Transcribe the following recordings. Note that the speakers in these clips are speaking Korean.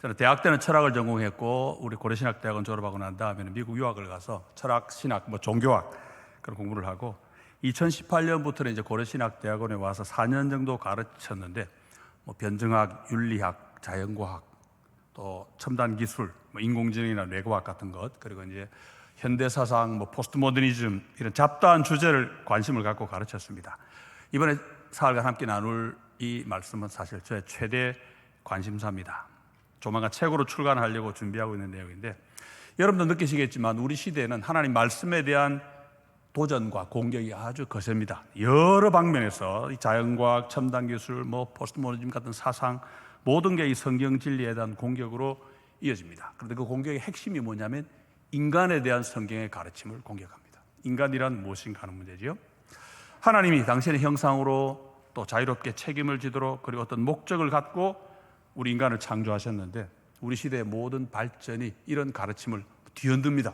저는 대학 때는 철학을 전공했고 우리 고려신학대학원 졸업하고 난 다음에는 미국 유학을 가서 철학, 신학, 종교학 그런 공부를 하고 2018년부터는 이제 고려신학대학원에 와서 4년 정도 가르쳤는데 변증학, 윤리학, 자연과학, 또 첨단 기술, 인공지능이나 뇌과학 같은 것, 그리고 이제 현대사상, 포스트 모더니즘 이런 잡다한 주제를 관심을 갖고 가르쳤습니다. 이번에 사흘간 함께 나눌 이 말씀은 사실 저의 최대 관심사입니다. 조만간 책으로 출간하려고 준비하고 있는 내용인데, 여러분도 느끼시겠지만 우리 시대에는 하나님 말씀에 대한 도전과 공격이 아주 거셉니다. 여러 방면에서 자연과학, 첨단기술, 포스트 모더니즘 같은 사상, 모든 게 이 성경 진리에 대한 공격으로 이어집니다. 그런데 그 공격의 핵심이 뭐냐면 인간에 대한 성경의 가르침을 공격합니다. 인간이란 무엇인가 하는 문제지요. 하나님이 당신의 형상으로 또 자유롭게 책임을 지도록, 그리고 어떤 목적을 갖고 우리 인간을 창조하셨는데, 우리 시대의 모든 발전이 이런 가르침을 뒤흔듭니다.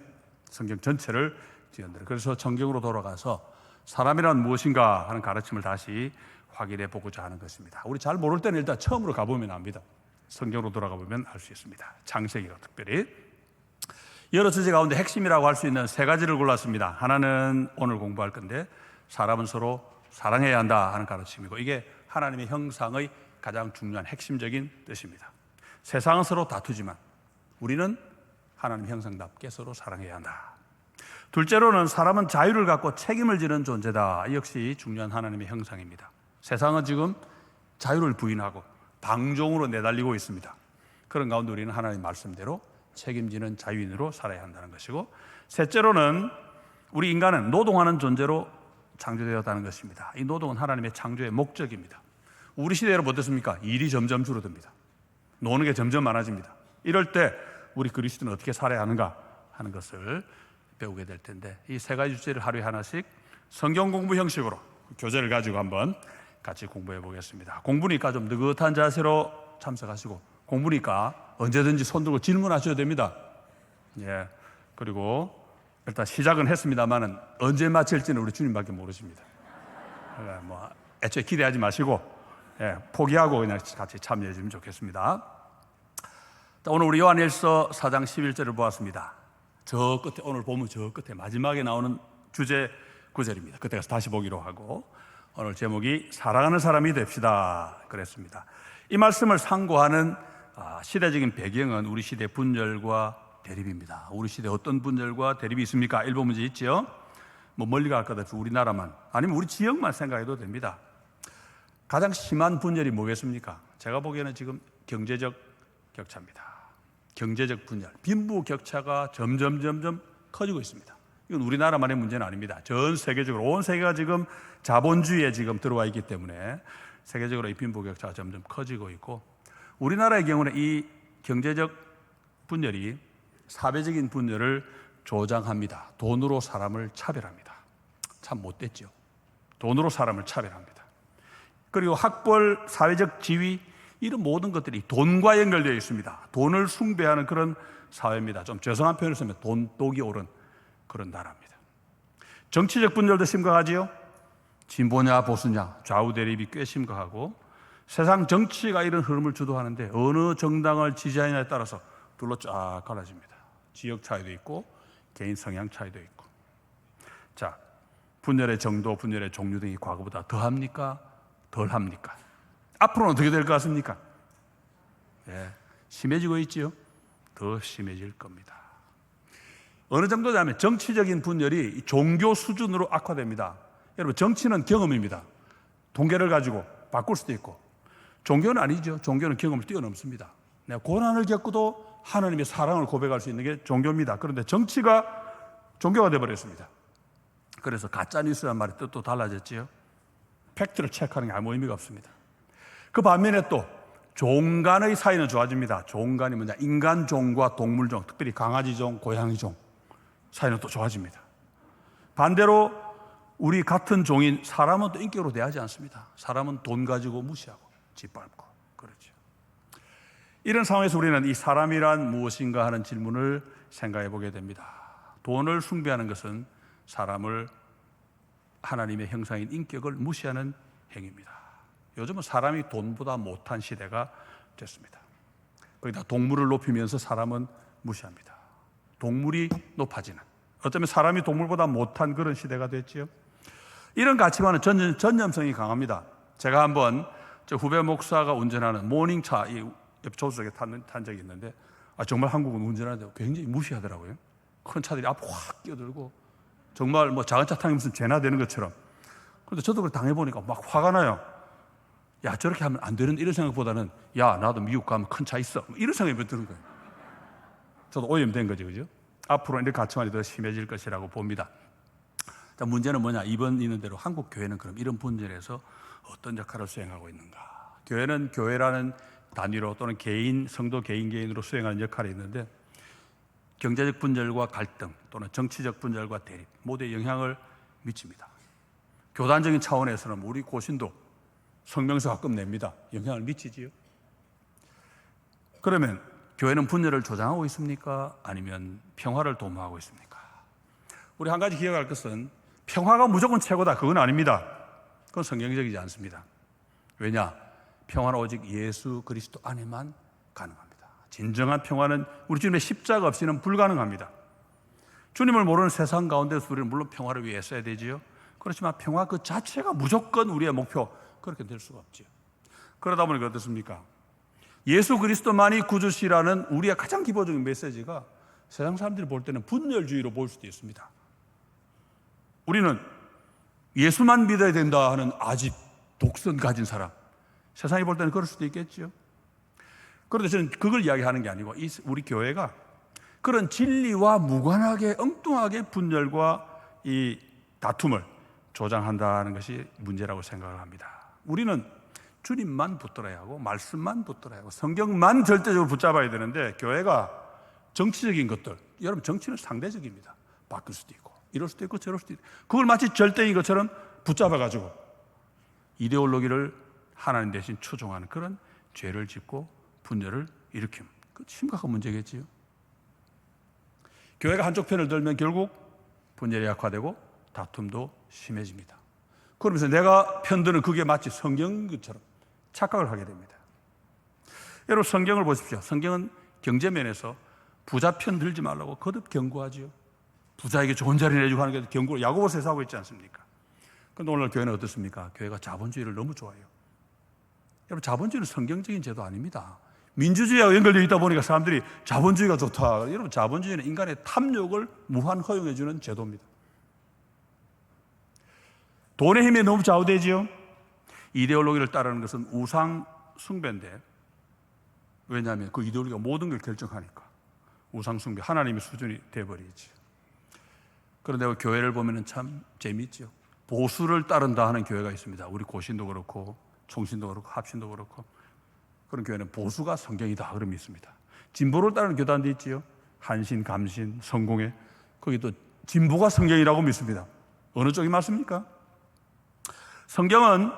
성경 전체를 뒤흔들어요. 그래서 성경으로 돌아가서 사람이란 무엇인가 하는 가르침을 다시 확인해 보고자 하는 것입니다. 우리 잘 모를 때는 일단 처음으로 가보면 압니다. 성경으로 돌아가 보면 알 수 있습니다. 창세기가 특별히 여러 주제 가운데 핵심이라고 할 수 있는 세 가지를 골랐습니다. 하나는 오늘 공부할 건데, 사람은 서로 사랑해야 한다 하는 가르침이고, 이게 하나님의 형상의 가장 중요한 핵심적인 뜻입니다. 세상은 서로 다투지만 우리는 하나님 형상답게 서로 사랑해야 한다. 둘째로는 사람은 자유를 갖고 책임을 지는 존재다. 이 역시 중요한 하나님의 형상입니다. 세상은 지금 자유를 부인하고 방종으로 내달리고 있습니다. 그런 가운데 우리는 하나님 말씀대로 책임지는 자유인으로 살아야 한다는 것이고, 셋째로는 우리 인간은 노동하는 존재로 창조되었다는 것입니다. 이 노동은 하나님의 창조의 목적입니다. 우리 시대로 어떻습니까? 일이 점점 줄어듭니다. 노는 게 점점 많아집니다. 이럴 때 우리 그리스도는 어떻게 살아야 하는가 하는 것을 배우게 될 텐데, 이 세 가지 주제를 하루에 하나씩 성경 공부 형식으로 교재를 가지고 한번 같이 공부해 보겠습니다. 공부니까 좀 느긋한 자세로 참석하시고, 공부니까 언제든지 손 들고 질문하셔도 됩니다. 예. 그리고 일단 시작은 했습니다만은 언제 마칠지는 우리 주님밖에 모르십니다. 애초에 기대하지 마시고 포기하고 그냥 같이 참여해 주면 좋겠습니다. 오늘 우리 요한일서 4장 11절을 보았습니다. 저 끝에, 오늘 보면 저 끝에 마지막에 나오는 주제 구절입니다. 그때 가서 다시 보기로 하고, 오늘 제목이 사랑하는 사람이 됩시다 그랬습니다. 이 말씀을 상고하는 시대적인 배경은 우리 시대 분열과 대립입니다. 우리 시대에 어떤 분열과 대립이 있습니까? 일부 문제 있죠. 멀리 갈 것 없이 우리나라만, 아니면 우리 지역만 생각해도 됩니다. 가장 심한 분열이 뭐겠습니까? 제가 보기에는 지금 경제적 격차입니다. 경제적 분열, 빈부 격차가 점점 커지고 있습니다. 이건 우리나라만의 문제는 아닙니다. 전 세계적으로, 온 세계가 지금 자본주의에 지금 들어와 있기 때문에 세계적으로 이 빈부 격차가 점점 커지고 있고, 우리나라의 경우는 이 경제적 분열이 사회적인 분열을 조장합니다. 돈으로 사람을 차별합니다. 참 못됐죠. 돈으로 사람을 차별합니다. 그리고 학벌, 사회적 지위, 이런 모든 것들이 돈과 연결되어 있습니다. 돈을 숭배하는 그런 사회입니다. 좀 죄송한 표현을 쓰면 돈독이 오른 그런 나라입니다. 정치적 분열도 심각하지요. 진보냐 보수냐 좌우 대립이 꽤 심각하고, 세상 정치가 이런 흐름을 주도하는데 어느 정당을 지지하느냐에 따라서 둘로 쫙 갈라집니다. 지역 차이도 있고 개인 성향 차이도 있고. 자, 분열의 정도, 분열의 종류 등이 과거보다 더합니까? 덜합니까? 앞으로는 어떻게 될 것 같습니까? 심해지고 있지요. 더 심해질 겁니다. 어느 정도냐면 정치적인 분열이 종교 수준으로 악화됩니다. 여러분, 정치는 경험입니다. 통계를 가지고 바꿀 수도 있고, 종교는 아니죠. 종교는 경험을 뛰어넘습니다. 내가 고난을 겪고도 하나님의 사랑을 고백할 수 있는 게 종교입니다. 그런데 정치가 종교가 되어버렸습니다. 그래서 가짜뉴스란 말의 뜻도 달라졌지요. 팩트를 체크하는 게 아무 의미가 없습니다. 그 반면에 또 종 간의 사이는 좋아집니다. 종간이 뭐냐? 인간종과 동물종, 특별히 강아지종, 고양이종 사이는 또 좋아집니다. 반대로 우리 같은 종인 사람은 또 인격으로 대하지 않습니다. 사람은 돈 가지고 무시하고 짓밟고 그렇죠. 이런 상황에서 우리는 이 사람이란 무엇인가 하는 질문을 생각해 보게 됩니다. 돈을 숭배하는 것은 사람을, 하나님의 형상인 인격을 무시하는 행위입니다. 요즘은 사람이 돈보다 못한 시대가 됐습니다. 거기다 동물을 높이면서 사람은 무시합니다. 동물이 높아지는, 어쩌면 사람이 동물보다 못한 그런 시대가 됐지요. 이런 가치관은 전념성이 강합니다. 제가 한번 저 후배 목사가 운전하는 모닝차 이 조수석에 탄 적이 있는데 정말 한국은 운전하는데 굉장히 무시하더라고요. 큰 차들이 앞에 확 끼어들고 정말 뭐 작은 차 타면 무슨 죄나 되는 것처럼. 그런데 저도 그걸 당해보니까 막 화가 나요. 야, 저렇게 하면 안 되는 이런 생각보다는 야, 나도 미국 가면 큰 차 있어, 이런 생각이 드는 거예요. 저도 오염된 거죠, 그죠? 앞으로 이런 가치관이 더 심해질 것이라고 봅니다. 자, 문제는 뭐냐? 이번 있는 대로 한국 교회는 그럼 이런 분열에서 어떤 역할을 수행하고 있는가? 교회는 교회라는 단위로 또는 개인, 성도 개인으로 수행하는 역할이 있는데 경제적 분열과 갈등 또는 정치적 분열과 대립 모두에 영향을 미칩니다. 교단적인 차원에서는 우리 고신도 성명서 가끔 냅니다. 영향을 미치지요. 그러면 교회는 분열을 조장하고 있습니까? 아니면 평화를 도모하고 있습니까? 우리 한 가지 기억할 것은 평화가 무조건 최고다, 그건 아닙니다. 그건 성경적이지 않습니다. 왜냐? 평화는 오직 예수 그리스도 안에만 가능합니다. 진정한 평화는 우리 주님의 십자가 없이는 불가능합니다. 주님을 모르는 세상 가운데서 우리는 물론 평화를 위해 써야 되지요. 그렇지만 평화 그 자체가 무조건 우리의 목표, 그렇게 될 수가 없지요. 그러다 보니까 어떻습니까? 예수 그리스도만이 구주시라는 우리의 가장 기본적인 메시지가 세상 사람들이 볼 때는 분열주의로 볼 수도 있습니다. 우리는 예수만 믿어야 된다 하는 아집, 독선 가진 사람, 세상이 볼 때는 그럴 수도 있겠죠. 그런데 저는 그걸 이야기하는 게 아니고 우리 교회가 그런 진리와 무관하게 엉뚱하게 분열과 이 다툼을 조장한다는 것이 문제라고 생각을 합니다. 우리는 주님만 붙들어야 하고 말씀만 붙들어야 하고 성경만 절대적으로 붙잡아야 되는데 교회가 정치적인 것들, 여러분 정치는 상대적입니다. 바뀔 수도 있고 이럴 수도 있고 저럴 수도 있고 그걸 마치 절대인 것처럼 붙잡아가지고 이데올로기를 하나님 대신 추종하는 그런 죄를 짓고 분열을 일으키면 그 심각한 문제겠지요. 교회가 한쪽 편을 들면 결국 분열이 약화되고 다툼도 심해집니다. 그러면서 내가 편드는 그게 마치 성경인 것처럼 착각을 하게 됩니다. 여러분 성경을 보십시오. 성경은 경제면에서 부자 편 들지 말라고 거듭 경고하지요. 부자에게 좋은 자리 내주고 하는 게 경고를 야고보서에서 하고 있지 않습니까? 그런데 오늘 교회는 어떻습니까? 교회가 자본주의를 너무 좋아해요. 여러분 자본주의는 성경적인 제도 아닙니다. 민주주의와 연결되어 있다 보니까 사람들이 자본주의가 좋다. 여러분 자본주의는 인간의 탐욕을 무한 허용해 주는 제도입니다. 돈의 힘에 너무 좌우되지요. 이데올로기를 따르는 것은 우상 숭배인데, 왜냐하면 그 이데올로기가 모든 걸 결정하니까 우상 숭배, 하나님의 수준이 돼버리지. 그런데 교회를 보면 참 재미있죠. 보수를 따른다 하는 교회가 있습니다. 우리 고신도 그렇고 총신도 그렇고 합신도 그렇고 그런 교회는 보수가 성경이다 그런 믿습니다. 진보를 따르는 교단도 있지요. 한신, 감신, 성공회, 거기도 진보가 성경이라고 믿습니다. 어느 쪽이 맞습니까? 성경은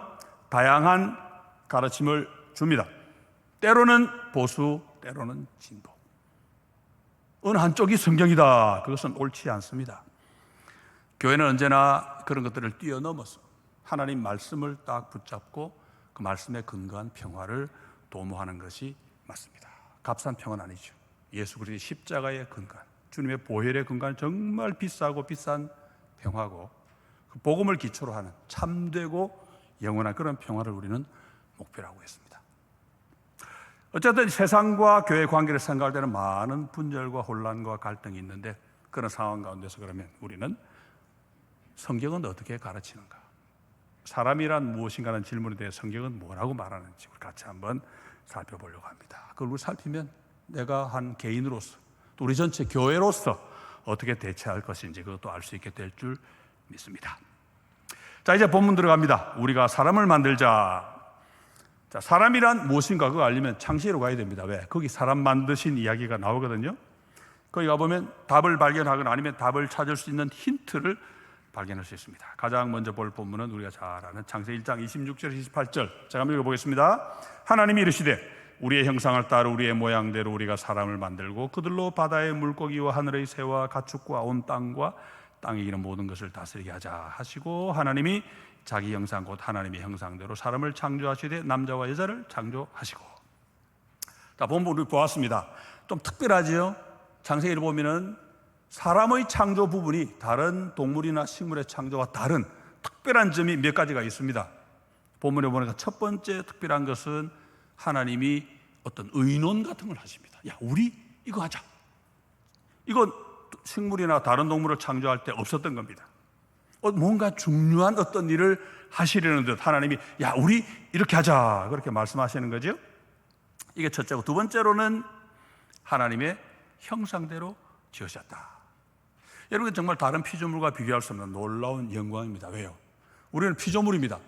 다양한 가르침을 줍니다. 때로는 보수, 때로는 진보. 어느 한쪽이 성경이다, 그것은 옳지 않습니다. 교회는 언제나 그런 것들을 뛰어넘어서 하나님 말씀을 딱 붙잡고 그 말씀에 근거한 평화를 도모하는 것이 맞습니다. 값싼 평화는 아니죠. 예수 그리스도의 십자가의 근간, 주님의 보혈의 근간, 정말 비싸고 비싼 평화고 그 복음을 기초로 하는 참되고 영원한 그런 평화를 우리는 목표로 하고 있습니다. 어쨌든 세상과 교회 관계를 생각할 때는 많은 분열과 혼란과 갈등이 있는데 그런 상황 가운데서 그러면 우리는 성경은 어떻게 가르치는가? 사람이란 무엇인가라는 질문에 대해 성경은 뭐라고 말하는지 우리 같이 한번 살펴보려고 합니다. 그걸 우리 살피면 내가 한 개인으로서 또 우리 전체 교회로서 어떻게 대처할 것인지 그것도 알 수 있게 될 줄 믿습니다. 자, 이제 본문 들어갑니다. 우리가 사람을 만들자. 자, 사람이란 무엇인가 그거 알려면 창세기로 가야 됩니다. 왜? 거기 사람 만드신 이야기가 나오거든요. 거기 가보면 답을 발견하거나 아니면 답을 찾을 수 있는 힌트를 발견할 수 있습니다. 가장 먼저 볼 본문은 우리가 잘 아는 창세기 1장 26절 28절 제가 한번 읽어보겠습니다. 하나님이 이르시되 우리의 형상을 따라 우리의 모양대로 우리가 사람을 만들고 그들로 바다의 물고기와 하늘의 새와 가축과 온 땅과 땅에 있는 모든 것을 다스리게 하자 하시고 하나님이 자기 형상 곧 하나님의 형상대로 사람을 창조하시되 남자와 여자를 창조하시고. 자, 본문을 보았습니다. 좀 특별하죠? 창세기를 보면은 사람의 창조 부분이 다른 동물이나 식물의 창조와 다른 특별한 점이 몇 가지가 있습니다. 본문에 보니까 첫 번째 특별한 것은 하나님이 어떤 의논 같은 걸 하십니다. 야, 우리 이거 하자. 이건 식물이나 다른 동물을 창조할 때 없었던 겁니다. 뭔가 중요한 어떤 일을 하시려는 듯 하나님이 야, 우리 이렇게 하자. 그렇게 말씀하시는 거죠. 이게 첫째고, 두 번째로는 하나님의 형상대로 지으셨다. 여러분, 정말 다른 피조물과 비교할 수 없는 놀라운 영광입니다. 왜요? 우리는 피조물입니다.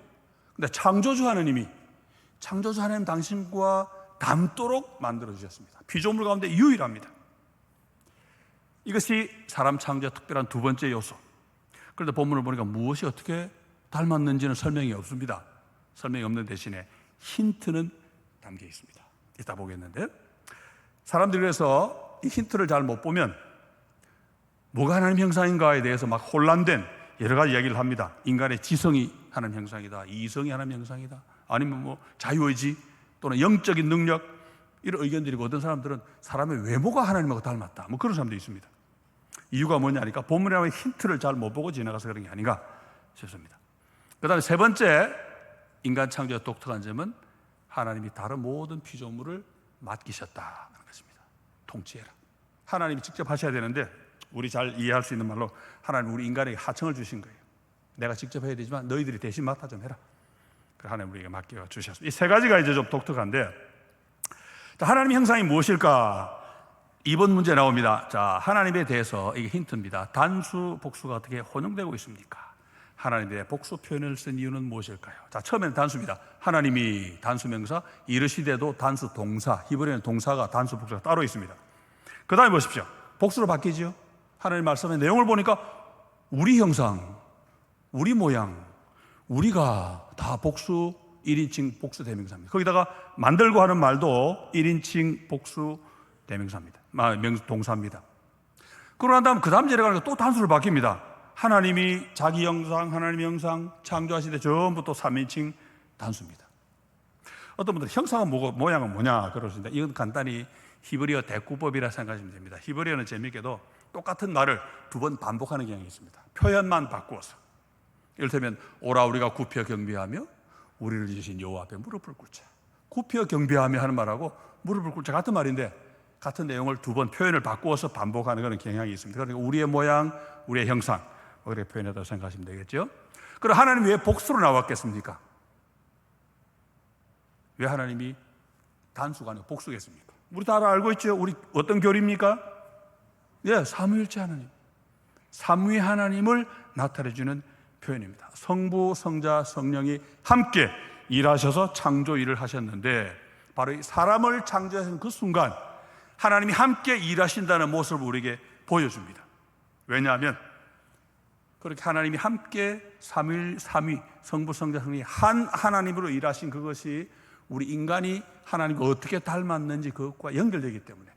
근데 창조주 하나님 당신과 닮도록 만들어 주셨습니다. 피조물 가운데 유일합니다. 이것이 사람 창조의 특별한 두 번째 요소. 그런데 본문을 보니까 무엇이 어떻게 닮았는지는 설명이 없습니다. 설명이 없는 대신에 힌트는 담겨 있습니다. 이따 보겠는데, 사람들이 그래서 이 힌트를 잘 못 보면 뭐가 하나님 형상인가에 대해서 막 혼란된 여러 가지 이야기를 합니다. 인간의 지성이 하나님 형상이다, 이성이 하나님 형상이다, 아니면 뭐 자유의지 또는 영적인 능력, 이런 의견들이고, 어떤 사람들은 사람의 외모가 하나님하고 닮았다, 뭐 그런 사람도 있습니다. 이유가 뭐냐니까 본문에 나오는 힌트를 잘 못 보고 지나가서 그런 게 아닌가 싶습니다. 그 다음에 세 번째, 인간 창조의 독특한 점은 하나님이 다른 모든 피조물을 맡기셨다는 것입니다. 통치해라. 하나님이 직접 하셔야 되는데, 우리 잘 이해할 수 있는 말로 하나님 우리 인간에게 하청을 주신 거예요. 내가 직접 해야 되지만 너희들이 대신 맡아 좀 해라. 하나님 우리에게 맡겨 주셨습니다. 이 세 가지가 이제 좀 독특한데, 하나님의 형상이 무엇일까? 이번 문제 나옵니다. 자, 하나님에 대해서 이게 힌트입니다. 단수, 복수가 어떻게 혼용되고 있습니까? 하나님의 복수 표현을 쓴 이유는 무엇일까요? 자, 처음에는 단수입니다. 하나님이 단수명사, 이르시되도 단수 동사, 히브리어는 동사가 단수, 복수가 따로 있습니다. 그 다음에 보십시오. 복수로 바뀌지요. 하나님 말씀의 내용을 보니까 우리 형상, 우리 모양, 우리가 다 복수, 1인칭 복수 대명사입니다. 거기다가 만들고 하는 말도 1인칭 복수 대명사입니다. 동사입니다. 그러고 난 다음 그 다음 절에 가니까 또 단수로 바뀝니다. 하나님이 자기 형상, 하나님의 형상 창조하실 때 전부 또 3인칭 단수입니다. 어떤 분들은 형상은 뭐고 모양은 뭐냐 그러십니다. 이건 간단히 히브리어 대꾸법이라 생각하시면 됩니다. 히브리어는 재미있게도 똑같은 말을 두 번 반복하는 경향이 있습니다. 표현만 바꾸어서. 이를테면 오라 우리가 굽혀 경배하며 우리를 지으신 여호와 앞에 무릎을 꿇자. 굽혀 경배하며 하는 말하고 무릎을 꿇자 같은 말인데, 같은 내용을 두 번 표현을 바꾸어서 반복하는 그런 경향이 있습니다. 그러니까 우리의 모양, 우리의 형상, 그렇게 표현했다고 생각하시면 되겠죠. 그럼 하나님이 왜 복수로 나왔겠습니까? 왜 하나님이 단수가 아니고 복수겠습니까? 우리 다 알고 있죠. 우리 어떤 교리입니까? 예, 삼위일체 하나님, 삼위 하나님을 나타내주는 표현입니다. 성부, 성자, 성령이 함께 일하셔서 창조 일을 하셨는데, 바로 이 사람을 창조하신 그 순간 하나님이 함께 일하신다는 모습을 우리에게 보여줍니다. 왜냐하면 그렇게 하나님이 함께 삼위, 성부, 성자, 성령이 한 하나님으로 일하신 그것이 우리 인간이 하나님과 어떻게 닮았는지 그것과 연결되기 때문에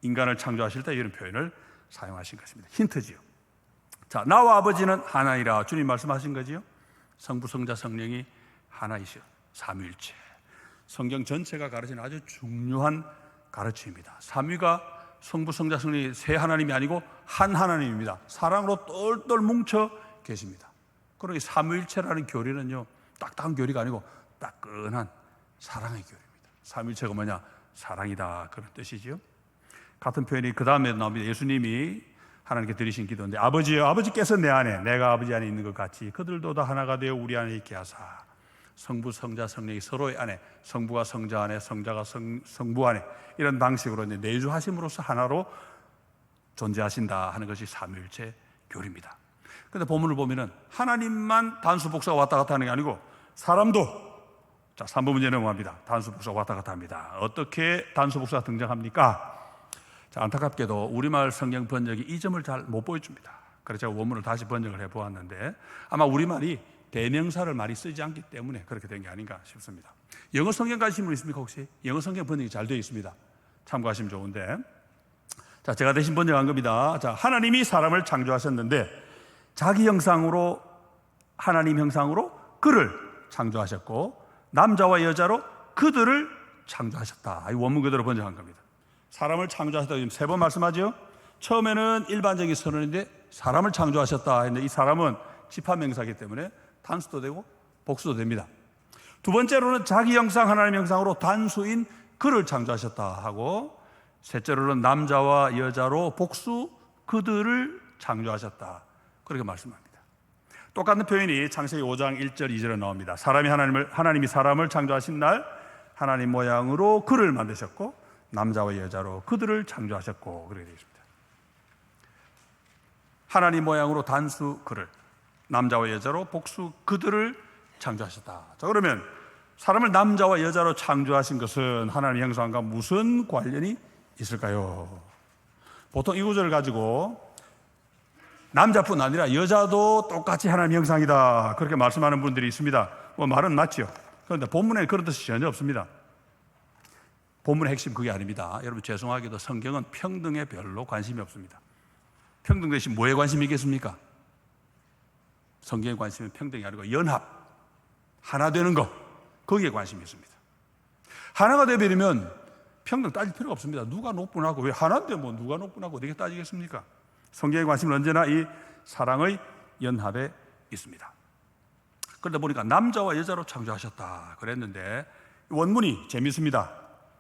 인간을 창조하실 때 이런 표현을 사용하신 것입니다. 힌트지요. 자, 나와 아버지는 하나이라 주님 말씀하신 거지요. 성부, 성자, 성령이 하나이시여, 삼위일체. 성경 전체가 가르치는 아주 중요한 가르침입니다. 삼위가 성부, 성자, 성령이 세 하나님이 아니고 한 하나님입니다. 사랑으로 똘똘 뭉쳐 계십니다. 그러니 삼위일체라는 교리는요, 딱딱한 교리가 아니고 따끈한 사랑의 교리입니다. 삼위일체가 뭐냐? 사랑이다, 그런 뜻이지요. 같은 표현이 그 다음에 나옵니다. 예수님이 하나님께 드리신 기도인데, 아버지여, 아버지께서 내 안에, 내가 아버지 안에 있는 것 같이 그들도 다 하나가 되어 우리 안에 있게 하사, 성부, 성자, 성령이 서로의 안에, 성부가 성자 안에, 성자가 성부 안에, 이런 방식으로 이제 내주하심으로써 하나로 존재하신다 하는 것이 삼위일체 교리입니다. 그런데 본문을 보면은 하나님만 단수 복수가 왔다 갔다 하는 게 아니고 사람도, 자, 3번 문제 넘어갑니다. 단수 복수가 왔다 갔다 합니다. 어떻게 단수 복수가 등장합니까? 자, 안타깝게도 우리말 성경 번역이 이 점을 잘 못 보여줍니다. 그래서 제가 원문을 다시 번역을 해보았는데, 아마 우리말이 대명사를 많이 쓰지 않기 때문에 그렇게 된 게 아닌가 싶습니다. 영어 성경 가지신 분 있습니까 혹시? 영어 성경 번역이 잘 되어 있습니다. 참고하시면 좋은데, 자, 제가 대신 번역한 겁니다. 자, 하나님이 사람을 창조하셨는데 자기 형상으로, 하나님 형상으로 그를 창조하셨고 남자와 여자로 그들을 창조하셨다. 이 원문 그대로 번역한 겁니다. 사람을 창조하셨다. 지금 3번 말씀하죠. 처음에는 일반적인 선언인데 사람을 창조하셨다 했는데 이 사람은 집합명사이기 때문에 단수도 되고 복수도 됩니다. 두 번째로는 자기 형상 하나님 형상으로 단수인 그를 창조하셨다 하고, 셋째로는 남자와 여자로 복수 그들을 창조하셨다, 그렇게 말씀합니다. 똑같은 표현이 창세기 5장 1절 2절에 나옵니다. 하나님이 사람을 창조하신 날 하나님 모양으로 그를 만드셨고 남자와 여자로 그들을 창조하셨고, 그렇게 되어 있습니다. 하나님 모양으로 단수 그를, 남자와 여자로 복수 그들을 창조하셨다. 자, 그러면 사람을 남자와 여자로 창조하신 것은 하나님 형상과 무슨 관련이 있을까요? 보통 이 구절을 가지고 남자뿐 아니라 여자도 똑같이 하나님 형상이다, 그렇게 말씀하는 분들이 있습니다. 말은 맞죠. 그런데 본문에 그런 뜻이 전혀 없습니다. 본문의 핵심 그게 아닙니다. 여러분, 죄송하게도 성경은 평등에 별로 관심이 없습니다. 평등 대신 뭐에 관심이 있겠습니까? 성경의 관심은 평등이 아니고 연합, 하나 되는 것, 거기에 관심이 있습니다. 하나가 되어버리면 평등 따질 필요가 없습니다. 누가 높구나고, 왜 하나인데 뭐 누가 높구나고 어떻게 따지겠습니까? 성경의 관심은 언제나 이 사랑의 연합에 있습니다. 그러다 보니까 남자와 여자로 창조하셨다 그랬는데, 원문이 재미있습니다.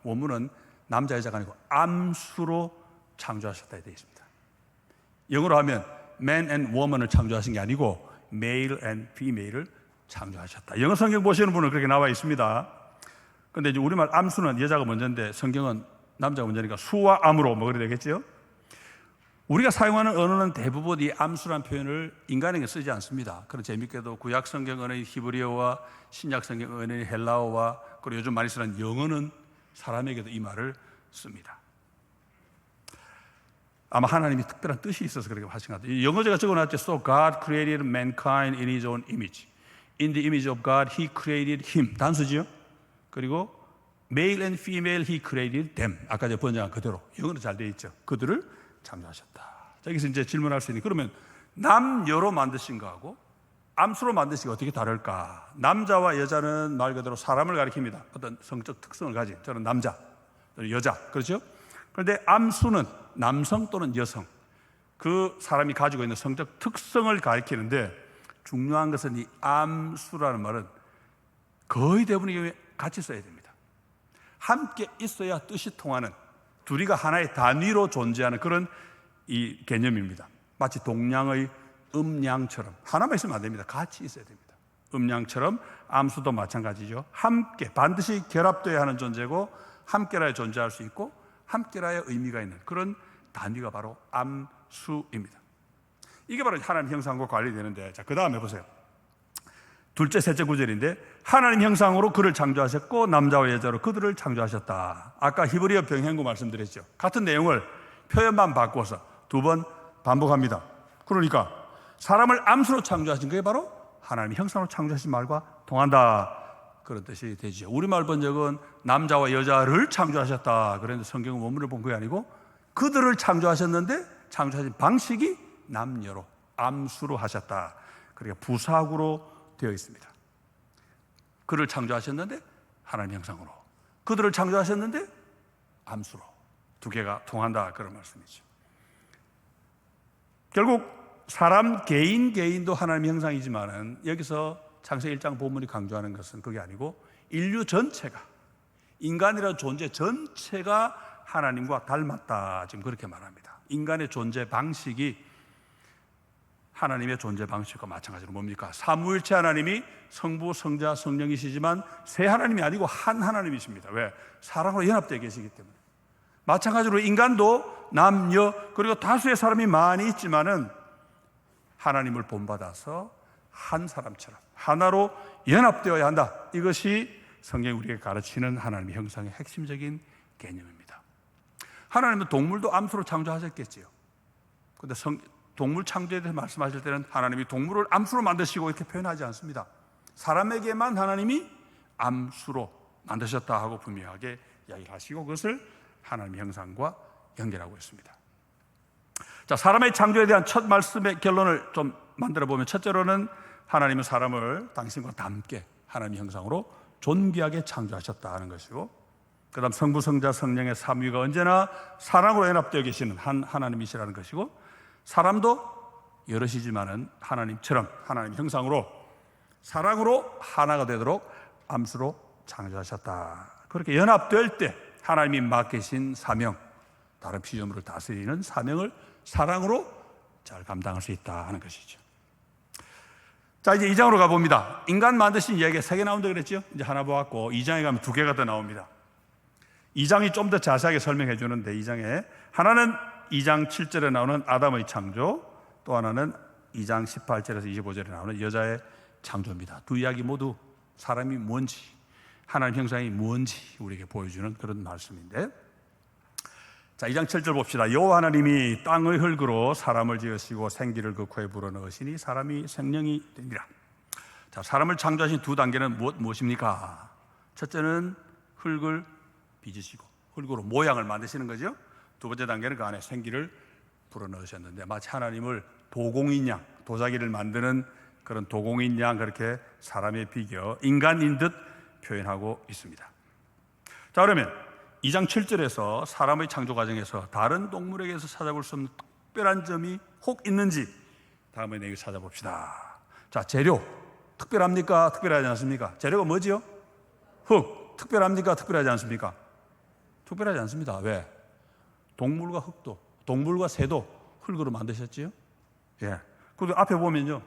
원문은 남자 여자가 아니고 암수로 창조하셨다 되어 있습니다. 영어로 하면 man and woman을 창조하신 게 아니고 male and female을 창조하셨다. 영어 성경 보시는 분은 그렇게 나와 있습니다. 그런데 이제 우리말 암수는 여자가 먼저인데 성경은 남자가 먼저니까 수와 암으로 뭐 그래 되겠죠? 우리가 사용하는 언어는 대부분 이 암수란 표현을 인간에게 쓰지 않습니다. 그런 재밌게도 구약 성경 언어인 히브리어와 신약 성경 언어인 헬라어와 그리고 요즘 많이 쓰는 영어는 사람에게도 이 말을 씁니다. 아마 하나님이 특별한 뜻이 있어서 그렇게 하신 것 같아요. 영어 제가 적어놨죠. So God created mankind in His own image. In the image of God, He created him. 단수지요. 그리고 male and female, He created them. 아까 제가 번역한 그대로 영어는 잘 되어 있죠. 그들을 창조하셨다. 자, 여기서 이제 질문할 수 있는, 그러면 남여로 만드신 거하고 암수로 만드신 거 어떻게 다를까? 남자와 여자는 말 그대로 사람을 가리킵니다. 어떤 성적 특성을 가진, 저는 남자, 저는 여자, 그렇죠? 그런데 암수는 남성 또는 여성, 그 사람이 가지고 있는 성적 특성을 가리키는데, 중요한 것은 이 암수라는 말은 거의 대부분의 경우에 같이 써야 됩니다. 함께 있어야 뜻이 통하는, 둘이가 하나의 단위로 존재하는 그런 이 개념입니다. 마치 동량의 음량처럼 하나만 있으면 안 됩니다. 같이 있어야 됩니다. 음량처럼 암수도 마찬가지죠. 함께, 반드시 결합되어야 하는 존재고 함께라야 존재할 수 있고 함께라야 의미가 있는 그런 단위가 바로 암수입니다. 이게 바로 하나님 형상과 관련되는데, 자, 그 다음에 보세요. 둘째, 셋째 구절인데, 하나님 형상으로 그를 창조하셨고 남자와 여자로 그들을 창조하셨다. 아까 히브리어 병행구 말씀드렸죠. 같은 내용을 표현만 바꿔서 2번 반복합니다. 그러니까 사람을 암수로 창조하신 게 바로 하나님의 형상으로 창조하신 말과 통한다, 그런 뜻이 되죠. 우리말 번역은 남자와 여자를 창조하셨다 그랬는데 성경은 원문을 본 게 아니고 그들을 창조하셨는데 창조하신 방식이 남녀로 암수로 하셨다, 그러니까 부사구로 되어 있습니다. 그를 창조하셨는데 하나님 형상으로, 그들을 창조하셨는데 암수로, 두 개가 통한다, 그런 말씀이죠. 결국 사람 개인도 하나님 형상이지만은 여기서 창세기 1장 본문이 강조하는 것은 그게 아니고 인류 전체가, 인간이라는 존재 전체가 하나님과 닮았다, 지금 그렇게 말합니다. 인간의 존재 방식이 하나님의 존재 방식과 마찬가지로 뭡니까? 삼위일체 하나님이 성부, 성자, 성령이시지만 세 하나님이 아니고 한 하나님이십니다. 왜? 사랑으로 연합되어 계시기 때문에. 마찬가지로 인간도 남녀 그리고 다수의 사람이 많이 있지만은 하나님을 본받아서 한 사람처럼 하나로 연합되어야 한다. 이것이 성경이 우리에게 가르치는 하나님의 형상의 핵심적인 개념입니다. 하나님은 동물도 암수로 창조하셨겠지요. 그런데 동물 창조에 대해서 말씀하실 때는 하나님이 동물을 암수로 만드시고 이렇게 표현하지 않습니다. 사람에게만 하나님이 암수로 만드셨다 하고 분명하게 이야기를 하시고 그것을 하나님의 형상과 연결하고 있습니다. 자, 사람의 창조에 대한 첫 말씀의 결론을 좀 만들어 보면, 첫째로는 하나님은 사람을 당신과 함께 하나님의 형상으로 존귀하게 창조하셨다 하는 것이고, 그다음 성부, 성자, 성령의 삼위가 언제나 사랑으로 연합되어 계시는 한 하나님이시라는 것이고, 사람도 여럿이지만은 하나님처럼 하나님 형상으로 사랑으로 하나가 되도록 암수로 창조하셨다. 그렇게 연합될 때 하나님이 맡기신 사명, 다른 피조물을 다스리는 사명을 사랑으로 잘 감당할 수 있다 하는 것이죠. 자, 이제 2장으로 가봅니다. 인간 만드신 이야기가 3개 나온다 그랬죠? 이제 하나 보았고 2장에 가면 2개가 더 나옵니다. 2장이 좀 더 자세하게 설명해 주는데, 2장에 하나는 2장 7절에 나오는 아담의 창조, 또 하나는 2장 18절에서 25절에 나오는 여자의 창조입니다. 두 이야기 모두 사람이 뭔지, 하나님 형상이 뭔지 우리에게 보여주는 그런 말씀인데, 자, 2장 7절 봅시다. 여호와 하나님이 땅의 흙으로 사람을 지으시고 생기를 그 코에 불어넣으시니 사람이 생명이 되니라. 자, 사람을 창조하신 두 단계는 무엇입니까? 첫째는 흙을 빚으시고 흙으로 모양을 만드시는 거죠. 두 번째 단계는 그 안에 생기를 불어넣으셨는데, 마치 하나님을 도공인 양, 도자기를 만드는 그런 도공인 양, 그렇게 사람의 비교, 인간인 듯 표현하고 있습니다. 자, 그러면 2장 7절에서 사람의 창조 과정에서 다른 동물에게서 찾아볼 수 없는 특별한 점이 혹 있는지 다음에 내기 찾아봅시다. 자, 재료 특별합니까? 특별하지 않습니까? 재료가 뭐지요? 흙. 특별합니까? 특별하지 않습니까? 특별하지 않습니다. 왜? 동물과 흙도, 동물과 새도 흙으로 만드셨지요? 예. 그리고 앞에 보면요,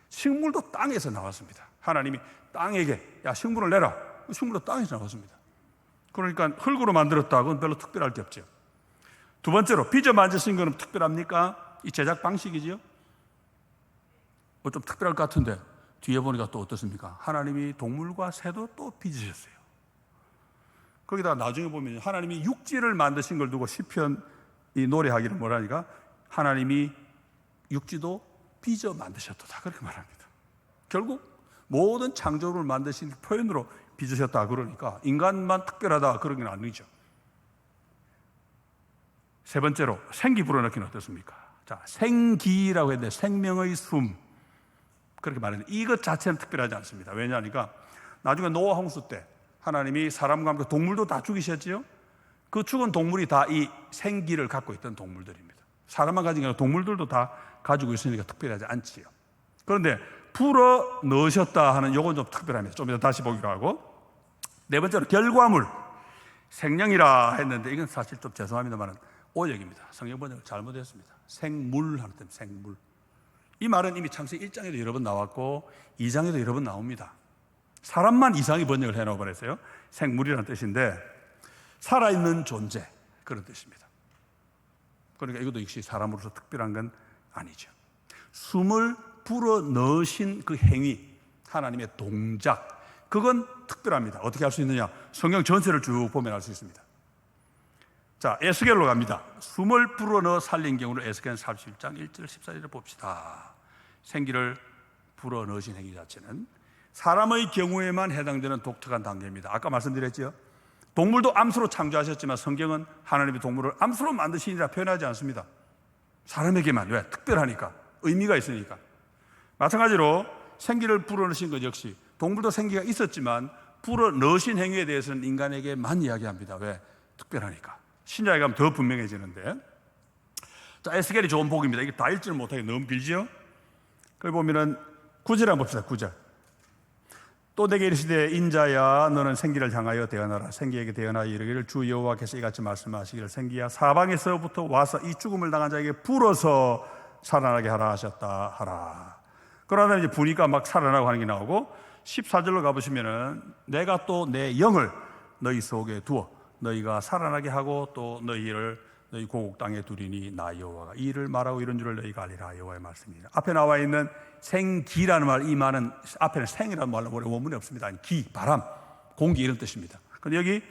식물도 땅에서 나왔습니다. 하나님이 땅에게 야, 식물을 내라. 식물도 땅에서 나왔습니다. 그러니까 흙으로 만들었다. 그건 별로 특별할 게 없죠. 두 번째로 빚어 만드신 거는 특별합니까? 이 제작 방식이지요. 좀 특별할 것 같은데 뒤에 보니까 또 어떻습니까? 하나님이 동물과 새도 또 빚으셨어요. 거기다가 나중에 보면 하나님이 육지를 만드신 걸 두고 시편 이 노래하기를 뭐라니까? 하나님이 육지도 빚어 만드셨다. 그렇게 말합니다. 결국 모든 창조를 만드신 표현으로 빚으셨다 그러니까 인간만 특별하다 그런 건 아니죠. 세 번째로 생기 불어넣기는 어떻습니까? 자, 생기라고 했는데 생명의 숨, 그렇게 말했는데 이것 자체는 특별하지 않습니다. 왜냐하니까 나중에 노아 홍수 때 하나님이 사람과 함께 동물도 다 죽이셨지요. 그 죽은 동물이 다 이 생기를 갖고 있던 동물들입니다. 사람만 가진 게 아니라 동물들도 다 가지고 있으니까 특별하지 않지요. 그런데 불어 넣으셨다 하는 요건 좀 특별합니다. 좀 이따 다시 보기로 하고, 네 번째로 결과물, 생명이라 했는데 이건 사실 좀 죄송합니다만 오역입니다. 성경 번역을 잘못했습니다. 생물 하는 뜻, 생물. 이 말은 이미 창세기 1장에도 여러 번 나왔고 2장에도 여러 번 나옵니다. 사람만 이상히 번역을 해놓아 버렸어요. 생물이라는 뜻인데 살아있는 존재, 그런 뜻입니다. 그러니까 이것도 역시 사람으로서 특별한 건 아니죠. 숨을 불어 넣으신 그 행위, 하나님의 동작, 그건 특별합니다. 어떻게 할 수 있느냐? 성경 전체를 쭉 보면 알 수 있습니다. 자, 에스겔로 갑니다. 숨을 불어넣어 살린 경우를 에스겔 41장 1절 14절을 봅시다. 생기를 불어넣으신 행위 자체는 사람의 경우에만 해당되는 독특한 단계입니다. 아까 말씀드렸죠? 동물도 암수로 창조하셨지만 성경은 하나님의 동물을 암수로 만드시니라 표현하지 않습니다. 사람에게만. 왜? 특별하니까, 의미가 있으니까. 마찬가지로 생기를 불어넣으신 것 역시 동물도 생기가 있었지만 불어넣으신 행위에 대해서는 인간에게만 이야기합니다. 왜? 특별하니까. 신약에 가면 더 분명해지는데, 자, 에스겔이 좋은 복입니다. 이게 다 읽지는 못하게 너무 길지요? 거기 보면은 9절 한번 봅시다. 9절. 또 내게 이르시되 인자야 너는 생기를 향하여 대언하라. 생기에게 대언하여 이르기를 주 여호와께서 이같이 말씀하시기를 생기야 사방에서부터 와서 이 죽음을 당한 자에게 불어서 살아나게 하라 하셨다 하라. 그러나 이제 부니까 막 살아나고 하는 게 나오고 14절로 가보시면은 내가 또 내 영을 너희 속에 두어 너희가 살아나게 하고 또 너희를 너희 고국 땅에 두리니 나 여호와가 이 일을 말하고 이런 줄을 너희가 알리라. 여호와의 말씀이니라. 앞에 나와 있는 생기라는 말, 이 말은 앞에는 생이라는 말은 원문에 없습니다. 아니, 기, 바람, 공기 이런 뜻입니다. 근데 여기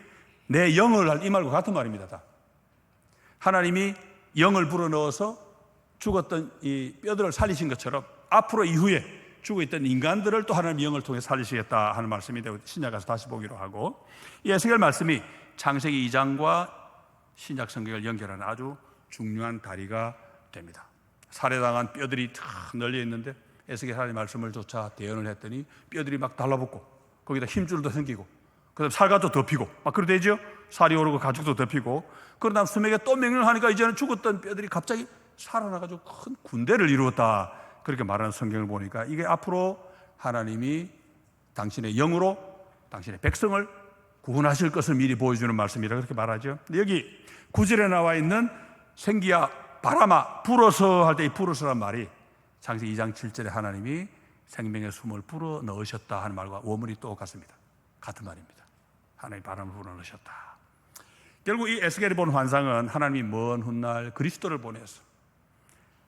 내 영을 할 이 말과 같은 말입니다. 다. 하나님이 영을 불어넣어서 죽었던 이 뼈들을 살리신 것처럼 앞으로 이후에 죽어있던 인간들을 또 하나님의 영을 통해 살리시겠다 하는 말씀이 되고 신약 가서 다시 보기로 하고, 이 에스겔 말씀이 창세기 2장과 신약 성경을 연결하는 아주 중요한 다리가 됩니다. 살해당한 뼈들이 탁 널려 있는데 에스겔 하나님의 말씀을 조차 대언을 했더니 뼈들이 막 달라붙고 거기다 힘줄도 생기고 그다음 살갗도 덮이고 막 그래 되죠. 살이 오르고 가죽도 덮이고. 그런 다음 수맥에 또 명령을 하니까 이제는 죽었던 뼈들이 갑자기 살아나가지고 큰 군대를 이루었다. 그렇게 말하는 성경을 보니까 이게 앞으로 하나님이 당신의 영으로 당신의 백성을 구원하실 것을 미리 보여주는 말씀이라 그렇게 말하죠. 여기 9절에 나와 있는 생기야 바람아 불어서 할 때 이 불어서란 말이 창세기 2장 7절에 하나님이 생명의 숨을 불어 넣으셨다 하는 말과 원문이 똑같습니다. 같은 말입니다. 하나님이 바람을 불어 넣으셨다. 결국 이 에스겔이 본 환상은 하나님이 먼 훗날 그리스도를 보내서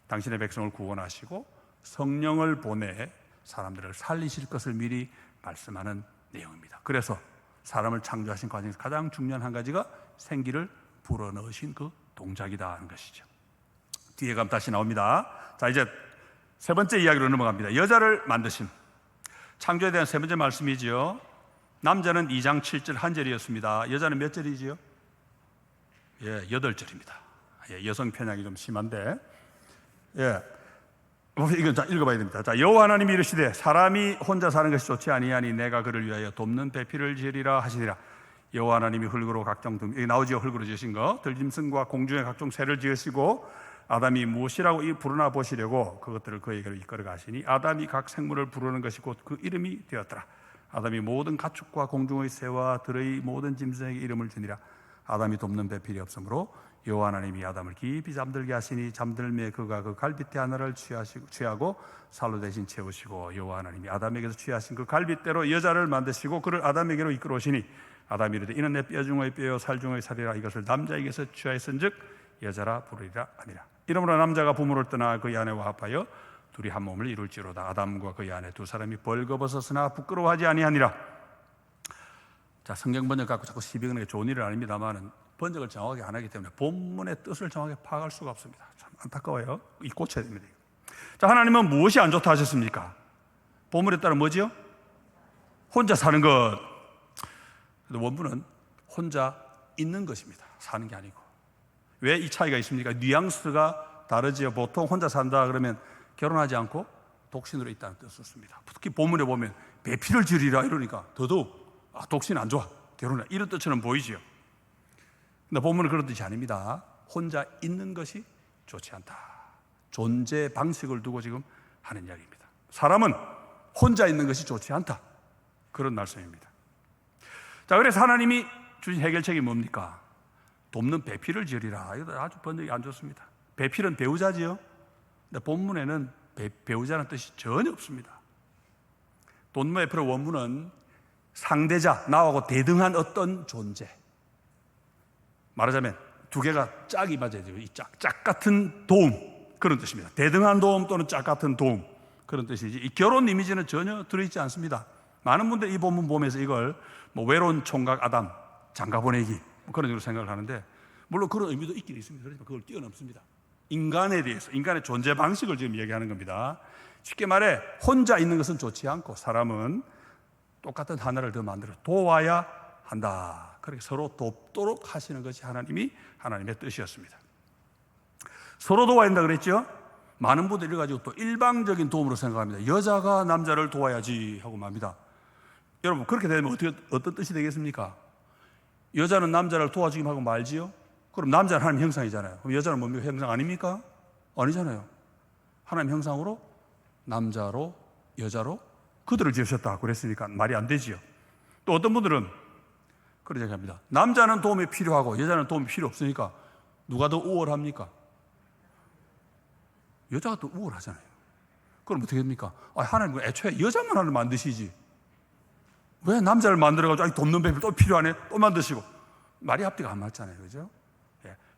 당신의 백성을 구원하시고 성령을 보내 사람들을 살리실 것을 미리 말씀하는 내용입니다. 그래서 사람을 창조하신 과정에서 가장 중요한 한 가지가 생기를 불어넣으신 그 동작이다 하는 것이죠. 뒤에 가면 다시 나옵니다. 자, 이제 세 번째 이야기로 넘어갑니다. 여자를 만드심. 창조에 대한 세 번째 말씀이지요. 남자는 2장 7절 한 절이었습니다. 여자는 몇 절이지요? 8절입니다. 여성 편향이 좀 심한데, 이건 자 읽어봐야 됩니다. 자, 여호와 하나님이 이르시되 사람이 혼자 사는 것이 좋지 아니하니 내가 그를 위하여 돕는 배필을 지으리라 하시니라. 여호와 하나님이 흙으로 각종 여기 나오지요. 흙으로 지으신 거 들짐승과 공중의 각종 새를 지으시고 아담이 무엇이라고 부르나 보시려고 그것들을 그에게로 이끌어 가시니 아담이 각 생물을 부르는 것이 곧 그 이름이 되었더라. 아담이 모든 가축과 공중의 새와 들의 모든 짐승에게 이름을 주니라. 아담이 돕는 배필이 없으므로 여호와 하나님이 아담을 깊이 잠들게 하시니 잠들매 그가 그 갈빗대 하나를 취하고 살로 대신 채우시고 여호와 하나님이 아담에게서 취하신 그 갈빗대로 여자를 만드시고 그를 아담에게로 이끌어 오시니 아담이 이르되 이는 내 뼈 중의 뼈요 살 중의 살이라. 이것을 남자에게서 취하였은즉 여자라 부르리라 하니라. 이러므로 남자가 부모를 떠나 그의 아내와 합하여 둘이 한 몸을 이룰지로다. 아담과 그의 아내 두 사람이 벌거벗었으나 부끄러워하지 아니하니라. 자, 성경 번역 갖고 자꾸 시비 거는 게 좋은 일은 아닙니다만 번역을 정확하게 안 하기 때문에 본문의 뜻을 정확하게 파악할 수가 없습니다. 참 안타까워요. 이 고쳐야 됩니다. 자, 하나님은 무엇이 안 좋다 하셨습니까? 본문에 따라 뭐지요? 혼자 사는 것. 원문은 혼자 있는 것입니다. 사는 게 아니고. 왜 이 차이가 있습니까? 뉘앙스가 다르지요. 보통 혼자 산다 그러면 결혼하지 않고 독신으로 있다는 뜻을 씁니다. 특히 본문에 보면 배필을 지으리라 이러니까 더더욱 독신 안 좋아, 결혼해 이런 뜻처럼 보이지요. 근데 본문은 그런 뜻이 아닙니다. 혼자 있는 것이 좋지 않다. 존재 방식을 두고 지금 하는 이야기입니다. 사람은 혼자 있는 것이 좋지 않다. 그런 말씀입니다. 자, 그래서 하나님이 주신 해결책이 뭡니까? 돕는 배필을 지으리라. 이거 아주 번역이 안 좋습니다. 배필은 배우자지요. 근데 본문에는 배우자는 뜻이 전혀 없습니다. 돈무의 프로 원문은 상대자, 나하고 대등한 어떤 존재. 말하자면 두 개가 짝이 맞아야 돼요. 이 짝 같은 도움, 그런 뜻입니다. 대등한 도움 또는 짝 같은 도움, 그런 뜻이지. 이 결혼 이미지는 전혀 들어있지 않습니다. 많은 분들이 이 본문 보면서 이걸 외로운 총각 아담 장가 보내기 그런 식으로 생각을 하는데, 물론 그런 의미도 있긴 있습니다. 그렇지만 그걸 뛰어넘습니다. 인간에 대해서, 인간의 존재 방식을 지금 얘기하는 겁니다. 쉽게 말해 혼자 있는 것은 좋지 않고 사람은 똑같은 하나를 더 만들어 도와야 한다. 그렇게 서로 돕도록 하시는 것이 하나님의 뜻이었습니다. 서로 도와야 한다 그랬죠? 많은 분들이 가지고 또 일방적인 도움으로 생각합니다. 여자가 남자를 도와야지 하고 맙니다. 여러분, 그렇게 되면 어떤 뜻이 되겠습니까? 여자는 남자를 도와주기만 하고 말지요? 그럼 남자는 하나님 형상이잖아요. 그럼 여자는 뭡니까? 형상 아닙니까? 아니잖아요. 하나님 형상으로 남자로 여자로 그들을 지으셨다 그랬으니까 말이 안 되지요. 또 어떤 분들은 그런 얘기합니다. 남자는 도움이 필요하고 여자는 도움이 필요 없으니까 누가 더 우월합니까? 여자가 더 우월하잖아요. 그럼 어떻게 됩니까? 하나님은 애초에 여자만 하나를 만드시지 왜 남자를 만들어가지고 돕는 배필 또 필요하네 또 만드시고, 말이 앞뒤가 안 맞잖아요. 그죠?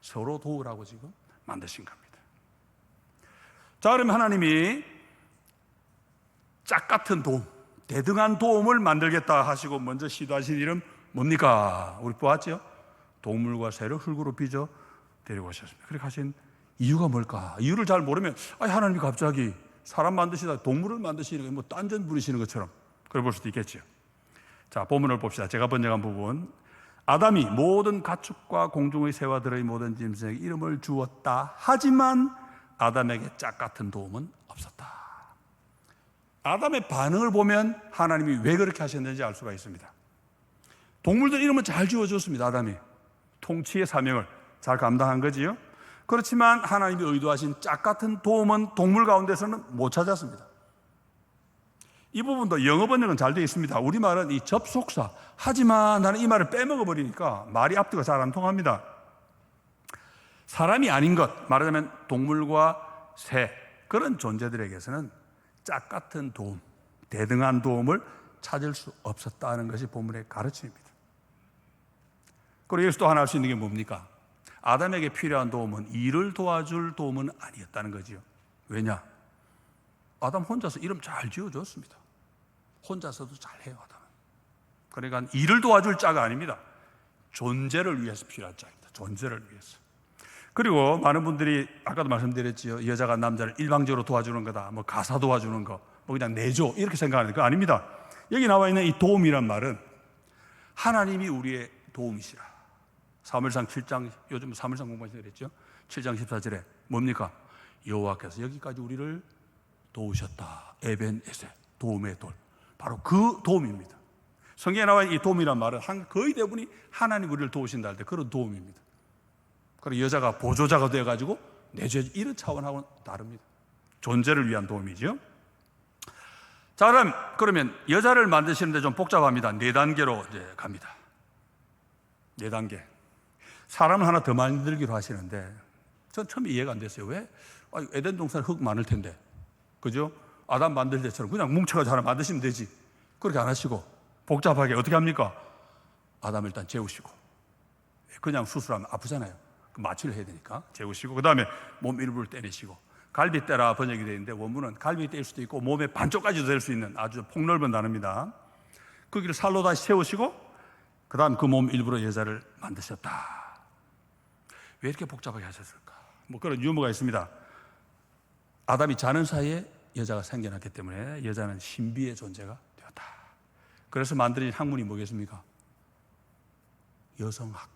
서로 도우라고 지금 만드신 겁니다. 자, 그러면 하나님이 짝 같은 도움, 대등한 도움을 만들겠다 하시고 먼저 시도하신 일은 뭡니까? 우리 보았죠? 동물과 새를 흙으로 빚어 데리고 오셨습니다. 그렇게 하신 이유가 뭘까? 이유를 잘 모르면 하나님이 갑자기 사람 만드시다 동물을 만드시는 거 딴전 부리시는 것처럼 그래 볼 수도 있겠죠. 자, 본문을 봅시다. 제가 번역한 부분. 아담이 모든 가축과 공중의 새와 들의 모든 짐승에게 이름을 주었다. 하지만 아담에게 짝 같은 도움은 없었다. 아담의 반응을 보면 하나님이 왜 그렇게 하셨는지 알 수가 있습니다. 동물들 이름은 잘 지어줬습니다. 아담이 통치의 사명을 잘 감당한 거지요. 그렇지만 하나님이 의도하신 짝 같은 도움은 동물 가운데서는 못 찾았습니다. 이 부분도 영어 번역은 잘 되어 있습니다. 우리말은 이 접속사, 하지만 나는 이 말을 빼먹어 버리니까 말이 앞뒤가 잘 안 통합니다. 사람이 아닌 것, 말하자면 동물과 새, 그런 존재들에게서는 짝 같은 도움, 대등한 도움을 찾을 수 없었다는 것이 본문의 가르침입니다. 그리고 여기서 또 하나 할 수 있는 게 뭡니까? 아담에게 필요한 도움은 이를 도와줄 도움은 아니었다는 거지요. 왜냐? 아담 혼자서 이름 잘 지어줬습니다. 혼자서도 잘해요, 아담은. 그러니까 일을 도와줄 자가 아닙니다. 존재를 위해서 필요한 자입니다. 존재를 위해서. 그리고 많은 분들이 아까도 말씀드렸지요. 여자가 남자를 일방적으로 도와주는 거다. 뭐 가사 도와주는 거, 뭐 그냥 내줘 이렇게 생각하는 거 아닙니다. 여기 나와 있는 이 도움이란 말은 하나님이 우리의 도움이시라. 사무엘상 7장, 요즘 사무엘상 공부하시는 그랬죠. 7장 14절에 뭡니까? 여호와께서 여기까지 우리를 도우셨다. 에벤 에세, 도움의 돌. 바로 그 도움입니다. 성경에 나와 있는 이 도움이란 말은 거의 대부분이 하나님 우리를 도우신다 할 때 그런 도움입니다. 그리고 여자가 보조자가 되어가지고 내줘 이런 차원하고는 다릅니다. 존재를 위한 도움이죠. 자, 그러면 여자를 만드시는데 좀 복잡합니다. 4단계로 이제 갑니다. 4단계. 사람을 하나 더 만들기로 하시는데 전 처음에 이해가 안 됐어요. 왜? 에덴 동산에 흙 많을 텐데, 그죠? 아담 만들 때처럼 그냥 뭉쳐가지고 하나 만드시면 되지. 그렇게 안 하시고 복잡하게 어떻게 합니까? 아담을 일단 재우시고, 그냥 수술하면 아프잖아요. 마취를 해야 되니까 재우시고, 그 다음에 몸 일부를 떼내시고, 갈비떼라 번역이 되어 있는데 원문은 갈비 뗄 수도 있고 몸의 반쪽까지도 될 수 있는 아주 폭넓은 단어입니다. 거기를 살로 다시 채우시고, 그 다음 그 몸 일부로 여자를 만드셨다. 왜 이렇게 복잡하게 하셨을까? 뭐 그런 유머가 있습니다. 아담이 자는 사이에 여자가 생겨났기 때문에 여자는 신비의 존재가 되었다. 그래서 만들어진 학문이 뭐겠습니까? 여성학.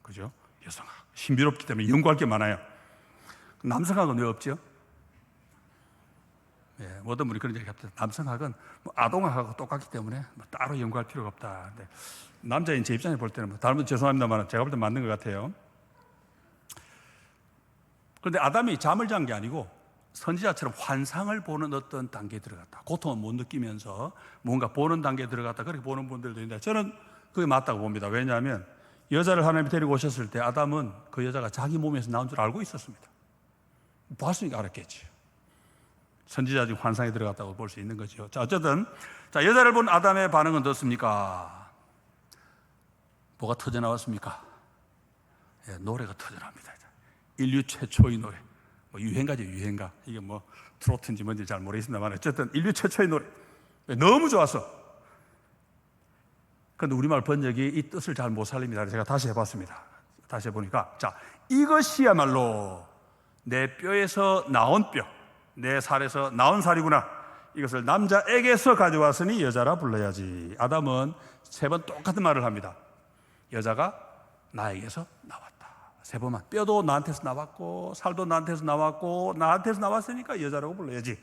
그죠? 여성학. 신비롭기 때문에 연구할 게 많아요. 남성학은 왜 없죠? 예, 어떤 분이 그런 얘기 합니다. 남성학은 뭐 아동학하고 똑같기 때문에 뭐 따로 연구할 필요가 없다. 근데 남자인 제 입장에 볼 때는 뭐 다른 분 죄송합니다만 제가 볼 때 맞는 것 같아요. 그런데 아담이 잠을 잔 게 아니고 선지자처럼 환상을 보는 어떤 단계에 들어갔다. 고통을 못 느끼면서 뭔가 보는 단계에 들어갔다. 그렇게 보는 분들도 있는데 저는 그게 맞다고 봅니다. 왜냐하면 여자를 하나님이 데리고 오셨을 때 아담은 그 여자가 자기 몸에서 나온 줄 알고 있었습니다. 봤으니까 알았겠지. 선지자적 환상에 들어갔다고 볼 수 있는 거죠. 자, 어쨌든 여자를 본 아담의 반응은 어떻습니까? 뭐가 터져 나왔습니까? 예, 노래가 터져 나옵니다. 인류 최초의 노래. 뭐 유행가죠, 유행가. 이게 뭐 트로트인지 뭔지 잘 모르겠습니다만 어쨌든 인류 최초의 노래. 너무 좋았어. 그런데 우리말 번역이 이 뜻을 잘 못 살립니다. 제가 다시 해봤습니다. 다시 해보니까, 자, 이것이야말로 내 뼈에서 나온 뼈, 내 살에서 나온 살이구나. 이것을 남자에게서 가져왔으니 여자라 불러야지. 아담은 3번 똑같은 말을 합니다. 여자가 나에게서 나왔다. 3번만. 뼈도 나한테서 나왔고, 살도 나한테서 나왔고, 나한테서 나왔으니까 여자라고 불러야지.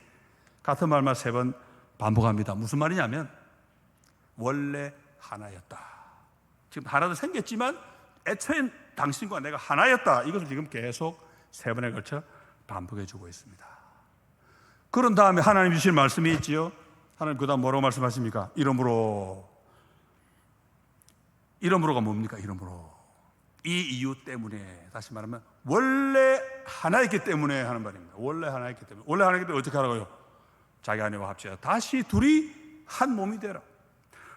같은 말만 3번 반복합니다. 무슨 말이냐면 원래 하나였다. 지금 하나도 생겼지만 애초엔 당신과 내가 하나였다. 이것을 지금 계속 3번에 걸쳐 반복해주고 있습니다. 그런 다음에 하나님 주신 말씀이 있지요. 하나님 그 다음 뭐라고 말씀하십니까? 이러므로가 뭡니까? 이러므로. 이 이유 때문에, 다시 말하면 원래 하나였기 때문에 하는 말입니다. 원래 하나였기 때문에. 원래 하나였기 때문에 어떻게 하라고요? 자기 아내와 합치자. 다시 둘이 한 몸이 되라.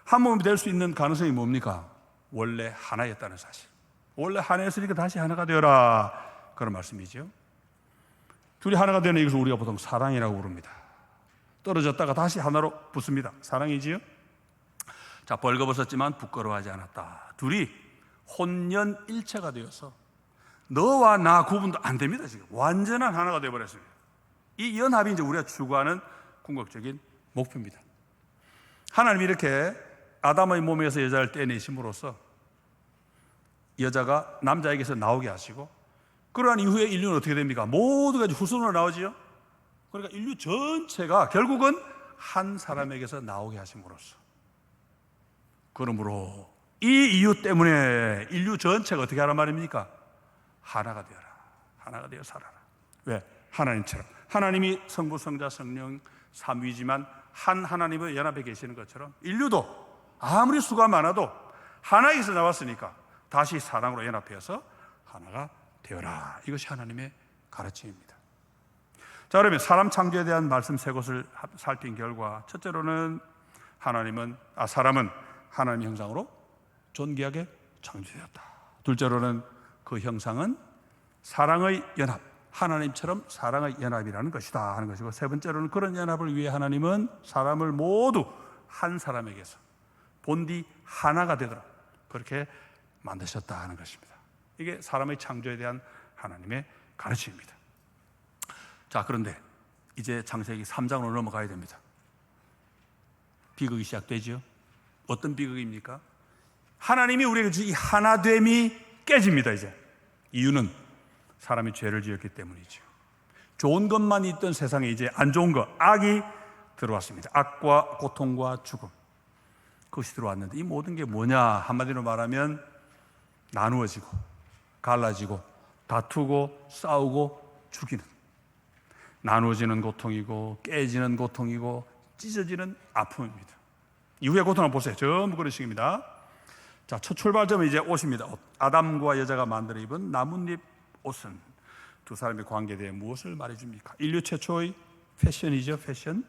한 몸이 될 수 있는 가능성이 뭡니까? 원래 하나였다는 사실. 원래 하나였으니까 다시 하나가 되어라. 그런 말씀이죠. 둘이 하나가 되는 이것을 우리가 보통 사랑이라고 부릅니다. 떨어졌다가 다시 하나로 붙습니다. 사랑이지요. 자, 벌거벗었지만 부끄러워하지 않았다. 둘이 혼연일체가 되어서 너와 나 구분도 안 됩니다. 지금 완전한 하나가 되어버렸습니다. 이 연합이 이제 우리가 추구하는 궁극적인 목표입니다. 하나님이 이렇게 아담의 몸에서 여자를 떼내심으로써 여자가 남자에게서 나오게 하시고, 그러한 이후에 인류는 어떻게 됩니까? 모두가 후손으로 나오지요. 그러니까 인류 전체가 결국은 한 사람에게서 나오게 하심으로써, 그러므로 이 이유 때문에 인류 전체가 어떻게 하란 말입니까? 하나가 되어라. 하나가 되어 살아라. 왜? 하나님처럼. 하나님이 성부, 성자, 성령 삼위지만 한 하나님의 연합에 계시는 것처럼 인류도 아무리 수가 많아도 하나에서 나왔으니까 다시 사랑으로 연합해서 하나가 되어라. 이것이 하나님의 가르침입니다. 자, 그러면 사람 창조에 대한 말씀 세 곳을 살핀 결과, 첫째로는 사람은 하나님의 형상으로 존귀하게 창조되었다. 둘째로는 그 형상은 사랑의 연합, 하나님처럼 사랑의 연합이라는 것이다 하는 것이고, 세 번째로는 그런 연합을 위해 하나님은 사람을 모두 한 사람에게서 본디 하나가 되도록 그렇게 만드셨다 하는 것입니다. 이게 사람의 창조에 대한 하나님의 가르침입니다. 자, 그런데 이제 창세기 3장으로 넘어가야 됩니다. 비극이 시작되죠. 어떤 비극입니까? 하나님이 우리에게 주신 이 하나됨이 깨집니다. 이제 이유는 사람이 죄를 지었기 때문이죠. 좋은 것만 있던 세상에 이제 안 좋은 것, 악이 들어왔습니다. 악과 고통과 죽음, 그것이 들어왔는데 이 모든 게 뭐냐? 한마디로 말하면 나누어지고 갈라지고 다투고 싸우고 죽이는, 나누어지는 고통이고 깨지는 고통이고 찢어지는 아픔입니다. 이후의 고통을 보세요. 전부 그런 식입니다. 자, 첫 출발점은 이제 옷입니다. 옷. 아담과 여자가 만들어 입은 나뭇잎 옷은 두 사람의 관계에 대해 무엇을 말해줍니까? 인류 최초의 패션이죠. 패션.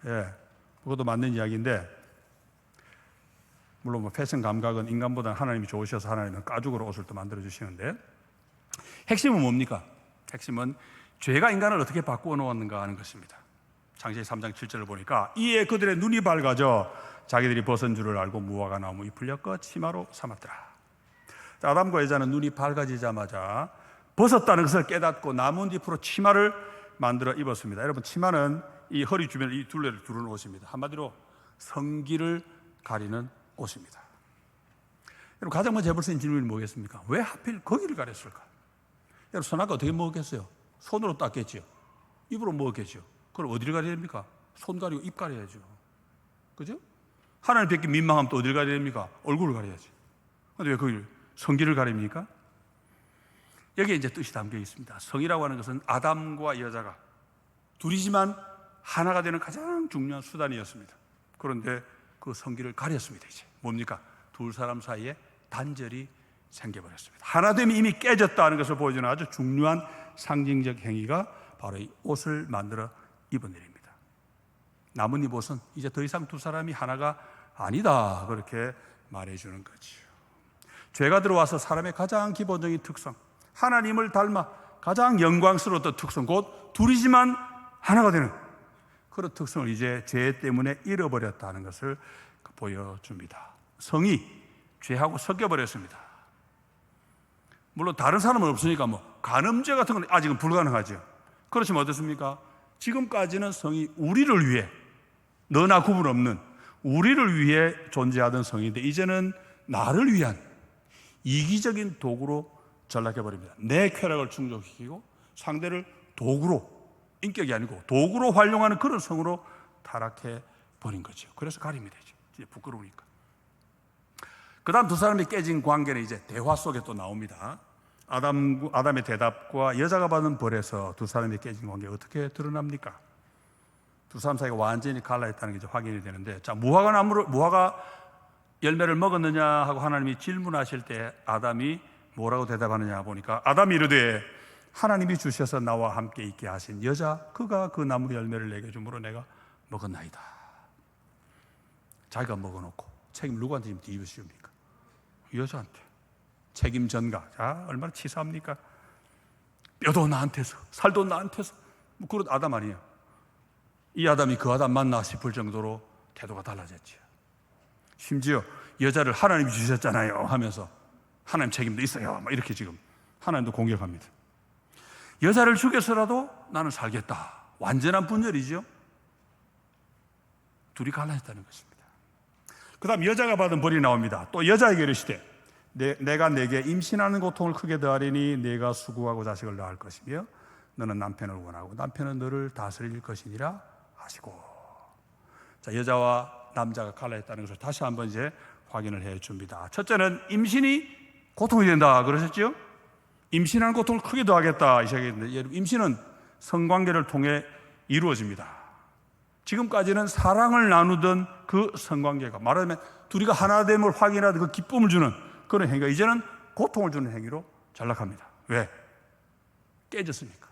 예, 그것도 맞는 이야기인데, 물론 패션 감각은 인간보다는 하나님이 좋으셔서 하나님은 가죽으로 옷을 또 만들어 주시는데, 핵심은 뭡니까? 핵심은 죄가 인간을 어떻게 바꾸어 놓았는가 하는 것입니다. 창세기 3장 7절을 보니까 이에 그들의 눈이 밝아져 자기들이 벗은 줄을 알고 무화과 나무 잎을 엮어 치마로 삼았더라. 아담과 여자는 눈이 밝아지자마자 벗었다는 것을 깨닫고 나뭇잎으로 치마를 만들어 입었습니다. 여러분, 치마는 이 허리 주변 이 둘레를 두르는 옷입니다. 한마디로 성기를 가리는 옷입니다. 여러분, 가장 먼저 해볼 수 있는 질문이 뭐겠습니까? 왜 하필 거기를 가렸을까? 여러분, 선악과 어떻게 먹었겠어요? 손으로 닦겠죠. 입으로 먹었겠죠. 그럼 어디를 가려야 됩니까? 손 가리고 입 가려야죠. 그죠? 하나님 뵙기 민망하면 또 어디를 가려야 됩니까? 얼굴을 가려야지. 그런데 왜 거기를 성기를 가립니까? 여기에 이제 뜻이 담겨 있습니다. 성이라고 하는 것은 아담과 여자가 둘이지만 하나가 되는 가장 중요한 수단이었습니다. 그런데 그 성기를 가렸습니다. 이제 뭡니까? 두 사람 사이에 단절이 생겨버렸습니다. 하나됨이 이미 깨졌다는 것을 보여주는 아주 중요한 상징적 행위가 바로 이 옷을 만들어 입은 일입니다. 나뭇잎 옷은 이제 더 이상 두 사람이 하나가 아니다, 그렇게 말해주는 거죠. 죄가 들어와서 사람의 가장 기본적인 특성, 하나님을 닮아 가장 영광스러웠던 특성, 곧 둘이지만 하나가 되는 그런 특성을 이제 죄 때문에 잃어버렸다는 것을 보여줍니다. 성이 죄하고 섞여버렸습니다. 물론 다른 사람은 없으니까 간음죄 같은 건 아직은 불가능하죠. 그렇지만 어떻습니까? 지금까지는 성이 우리를 위해, 너나 구분 없는 우리를 위해 존재하던 성인데, 이제는 나를 위한 이기적인 도구로 전락해버립니다. 내 쾌락을 충족시키고 상대를 도구로, 인격이 아니고 도구로 활용하는 그런 성으로 타락해버린 거죠. 그래서 가립니다. 이제 부끄러우니까. 그 다음 두 사람이 깨진 관계는 이제 대화 속에 또 나옵니다. 아담의 대답과 여자가 받은 벌에서 두 사람이 깨진 관계가 어떻게 드러납니까? 두 사람 사이가 완전히 갈라졌다는 게 이제 확인이 되는데, 자, 무화과 열매를 먹었느냐 하고 하나님이 질문하실 때 아담이 뭐라고 대답하느냐 보니까, 아담이 이르되 하나님이 주셔서 나와 함께 있게 하신 여자 그가 그 나무 열매를 내게 주므로 내가 먹었나이다. 자기가 먹어놓고 책임 누구한테 지금 뒤집으십니까? 여자한테. 책임 전가. 자, 얼마나 치사합니까? 뼈도 나한테서, 살도 나한테서. 그런 아담 아니에요. 이 아담이 그 아담 맞나 싶을 정도로 태도가 달라졌지요. 심지어 여자를 하나님이 주셨잖아요 하면서 하나님 책임도 있어요, 이렇게 지금 하나님도 공격합니다. 여자를 죽여서라도 나는 살겠다. 완전한 분열이죠. 둘이 갈라졌다는 것입니다. 그 다음 여자가 받은 벌이 나옵니다. 또 여자에게 이르시되 내가 내게 임신하는 고통을 크게 더하리니 내가 수고하고 자식을 낳을 것이며 너는 남편을 원하고 남편은 너를 다스릴 것이니라 하시고. 자, 여자와 남자가 갈라졌다는 것을 다시 한번 이제 확인을 해 줍니다. 첫째는 임신이 고통이 된다 그러셨죠? 임신하는 고통을 크게 더하겠다 이 시작했는데, 임신은 성관계를 통해 이루어집니다. 지금까지는 사랑을 나누던 그 성관계가, 말하자면 둘이가 하나됨을 확인하던 그 기쁨을 주는 그런 행위가 이제는 고통을 주는 행위로 전락합니다. 왜? 깨졌으니까.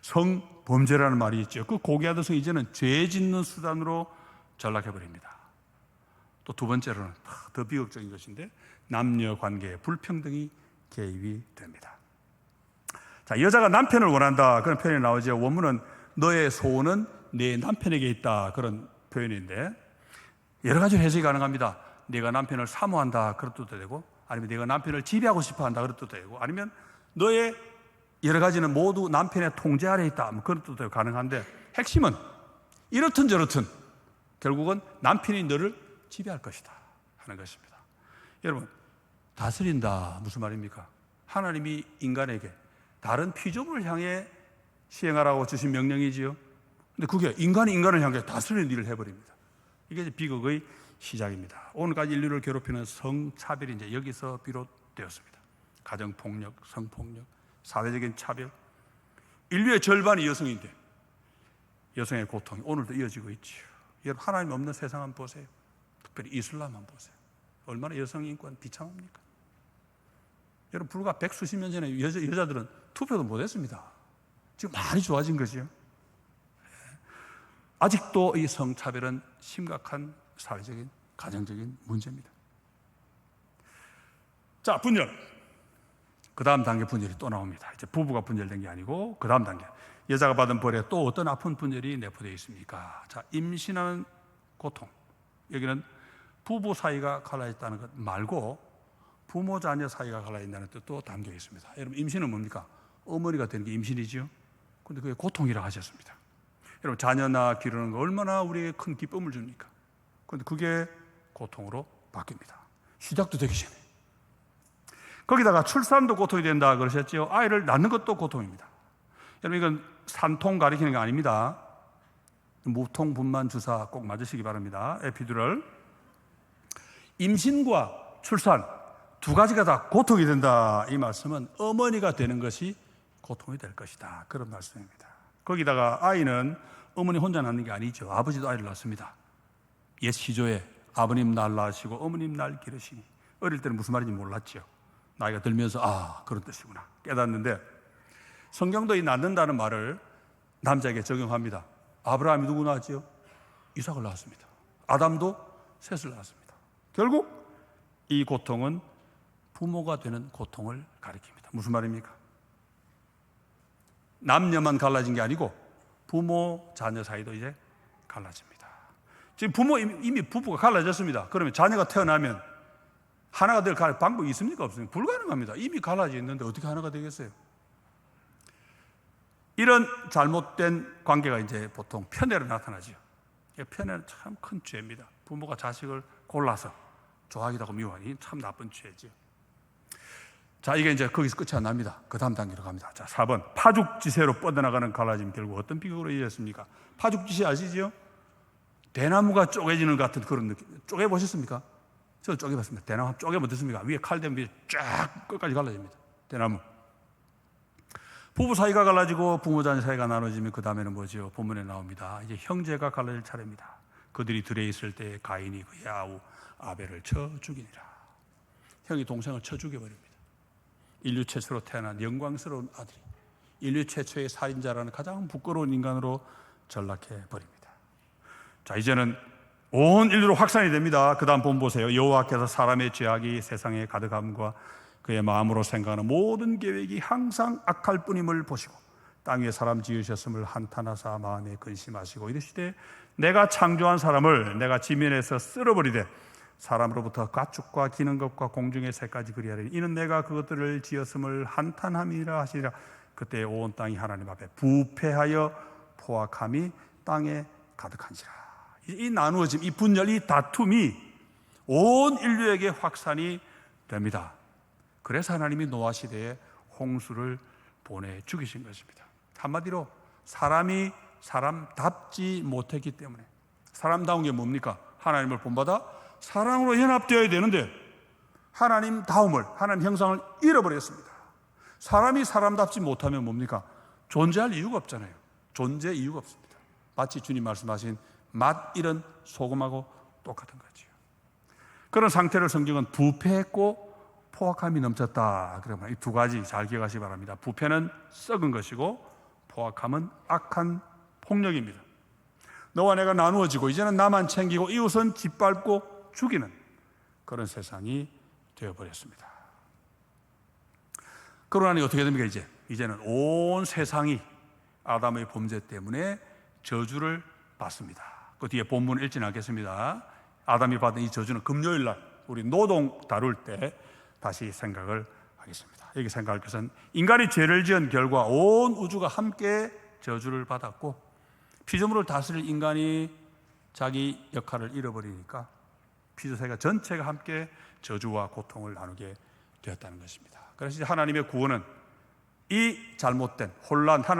성범죄라는 말이 있죠. 그 고귀하듯이 이제는 죄 짓는 수단으로 전락해버립니다. 또 두 번째로는 더 비극적인 것인데, 남녀 관계의 불평등이 개입이 됩니다. 자, 여자가 남편을 원한다 그런 표현이 나오죠. 원문은 너의 소원은 내 남편에게 있다 그런 표현인데, 여러 가지로 해석이 가능합니다. 네가 남편을 사모한다 그런 뜻도 되고, 아니면 네가 남편을 지배하고 싶어한다 그런 뜻도 되고, 아니면 너의 여러 가지는 모두 남편의 통제 아래에 있다 뭐 그런 뜻도 가능한데, 핵심은 이렇든 저렇든 결국은 남편이 너를 지배할 것이다 하는 것입니다. 여러분, 다스린다 무슨 말입니까? 하나님이 인간에게 다른 피조물을 향해 시행하라고 주신 명령이지요. 근데 그게 인간이 인간을 향해 다스리는 일을 해버립니다. 이게 비극의 시작입니다. 오늘까지 인류를 괴롭히는 성차별이 이제 여기서 비롯되었습니다. 가정폭력, 성폭력, 사회적인 차별. 인류의 절반이 여성인데 여성의 고통이 오늘도 이어지고 있죠. 여러분, 하나님 없는 세상 한번 보세요. 특별히 이슬람 한번 보세요. 얼마나 여성 인권 비참합니까? 여러분, 불과 백수십 년 전에 여자들은 투표도 못했습니다. 지금 많이 좋아진 거죠. 아직도 이 성차별은 심각한 사회적인, 가정적인 문제입니다. 자, 분열. 그 다음 단계 분열이 또 나옵니다. 이제 부부가 분열된 게 아니고 그 다음 단계. 여자가 받은 벌에 또 어떤 아픈 분열이 내포되어 있습니까? 자, 임신하는 고통. 여기는 부부 사이가 갈라졌다는 것 말고 부모 자녀 사이가 갈라진다는 뜻도 담겨 있습니다. 여러분, 임신은 뭡니까? 어머니가 되는 게 임신이죠. 그런데 그게 고통이라고 하셨습니다. 여러분, 자녀나 기르는 거 얼마나 우리에게 큰 기쁨을 줍니까? 그런데 그게 고통으로 바뀝니다. 시작도 되기 전에. 거기다가 출산도 고통이 된다 그러셨죠. 아이를 낳는 것도 고통입니다. 여러분, 이건 산통 가리키는 게 아닙니다. 무통 분만 주사 꼭 맞으시기 바랍니다. 에피듀럴. 임신과 출산 두 가지가 다 고통이 된다. 이 말씀은 어머니가 되는 것이 고통이 될 것이다. 그런 말씀입니다. 거기다가 아이는 어머니 혼자 낳는 게 아니죠. 아버지도 아이를 낳습니다. 옛 시조에 아버님 날 낳으시고 어머님 날 기르시니. 어릴 때는 무슨 말인지 몰랐죠. 나이가 들면서 그런 뜻이구나 깨닫는데, 성경도 이 낳는다는 말을 남자에게 적용합니다. 아브라함이 누구 낳았죠? 이삭을 낳았습니다. 아담도 셋을 낳았습니다. 결국 이 고통은 부모가 되는 고통을 가리킵니다. 무슨 말입니까? 남녀만 갈라진 게 아니고 부모 자녀 사이도 이제 갈라집니다. 지금 이미 부부가 갈라졌습니다. 그러면 자녀가 태어나면 하나가 될 방법이 있습니까? 없습니까? 불가능합니다. 이미 갈라져 있는데 어떻게 하나가 되겠어요? 이런 잘못된 관계가 이제 보통 편애로 나타나죠. 편애는 참 큰 죄입니다. 부모가 자식을 골라서 좋아하기도 하고 미워하기 참 나쁜 죄죠. 자, 이게 이제 거기서 끝이 안 납니다. 그 다음 단계로 갑니다. 자, 4번. 파죽지세로 뻗어나가는 갈라짐 결국 어떤 비극으로 이어졌습니까? 파죽지세 아시죠? 대나무가 쪼개지는 것 같은 그런 느낌. 쪼개보셨습니까? 저 쪼개봤습니다. 대나무 쪼개면 어떻습니까? 위에 칼 대면 쫙 끝까지 갈라집니다. 대나무. 부부 사이가 갈라지고 부모 자녀 사이가 나눠지면 그 다음에는 뭐죠? 본문에 나옵니다. 이제 형제가 갈라질 차례입니다. 그들이 들에 있을 때 가인이 그의 아우 아벨을 쳐 죽이니라. 형이 동생을 쳐 죽여버립니다. 인류 최초로 태어난 영광스러운 아들이 인류 최초의 살인자라는 가장 부끄러운 인간으로 전락해 버립니다. 자, 이제는 온 인류로 확산이 됩니다. 그 다음 본 보세요. 여호와께서 사람의 죄악이 세상에 가득함과 그의 마음으로 생각하는 모든 계획이 항상 악할 뿐임을 보시고 땅 위에 사람 지으셨음을 한탄하사 마음에 근심하시고 이르시되 내가 창조한 사람을 내가 지면에서 쓸어버리되 사람으로부터 가축과 기는 것과 공중의 새까지 그리하리니 이는 내가 그것들을 지었음을 한탄함이라 하시리라. 그때 온 땅이 하나님 앞에 부패하여 포악함이 땅에 가득한지라. 이 나누어짐, 이 분열, 이 다툼이 온 인류에게 확산이 됩니다. 그래서 하나님이 노아 시대에 홍수를 보내 죽이신 것입니다. 한마디로 사람이 사람답지 못했기 때문에. 사람다운 게 뭡니까? 하나님을 본받아 사랑으로 연합되어야 되는데 하나님 다움을, 하나님 형상을 잃어버렸습니다. 사람이 사람답지 못하면 뭡니까? 존재할 이유가 없잖아요. 존재 이유가 없습니다. 마치 주님 말씀하신 맛 잃은 소금하고 똑같은 거죠. 그런 상태를 성경은 부패했고 포악함이 넘쳤다. 그러면 이 두 가지 잘 기억하시기 바랍니다. 부패는 썩은 것이고 포악함은 악한 폭력입니다. 너와 내가 나누어지고 이제는 나만 챙기고 이웃은 짓밟고 죽이는 그런 세상이 되어버렸습니다. 그러니 어떻게 됩니까? 이제는 온 세상이 아담의 범죄 때문에 저주를 받습니다. 그 뒤에 본문 읽지 않겠습니다. 아담이 받은 이 저주는 금요일 날 우리 노동 다룰 때 다시 생각을 하겠습니다. 여기 생각할 것은 인간이 죄를 지은 결과 온 우주가 함께 저주를 받았고 피조물을 다스릴 인간이 자기 역할을 잃어버리니까 피조세계 전체가 함께 저주와 고통을 나누게 되었다는 것입니다. 그래서 하나님의 구원은 이 잘못된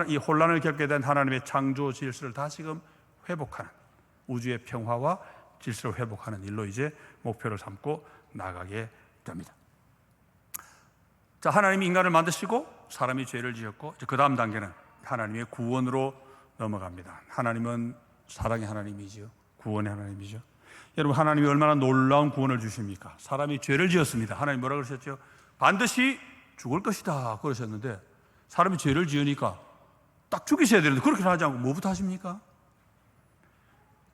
이 혼란을 겪게 된 하나님의 창조 질서를 다시금 회복하는, 우주의 평화와 질서를 회복하는 일로 이제 목표를 삼고 나가게 됩니다. 자, 하나님이 인간을 만드시고 사람이 죄를 지었고 그 다음 단계는 하나님의 구원으로 넘어갑니다. 하나님은 사랑의 하나님이죠. 구원의 하나님이죠. 여러분, 하나님이 얼마나 놀라운 구원을 주십니까? 사람이 죄를 지었습니다. 하나님 뭐라 그러셨죠? 반드시 죽을 것이다 그러셨는데 사람이 죄를 지으니까 딱 죽이셔야 되는데 그렇게 하지 않고 뭐부터 하십니까?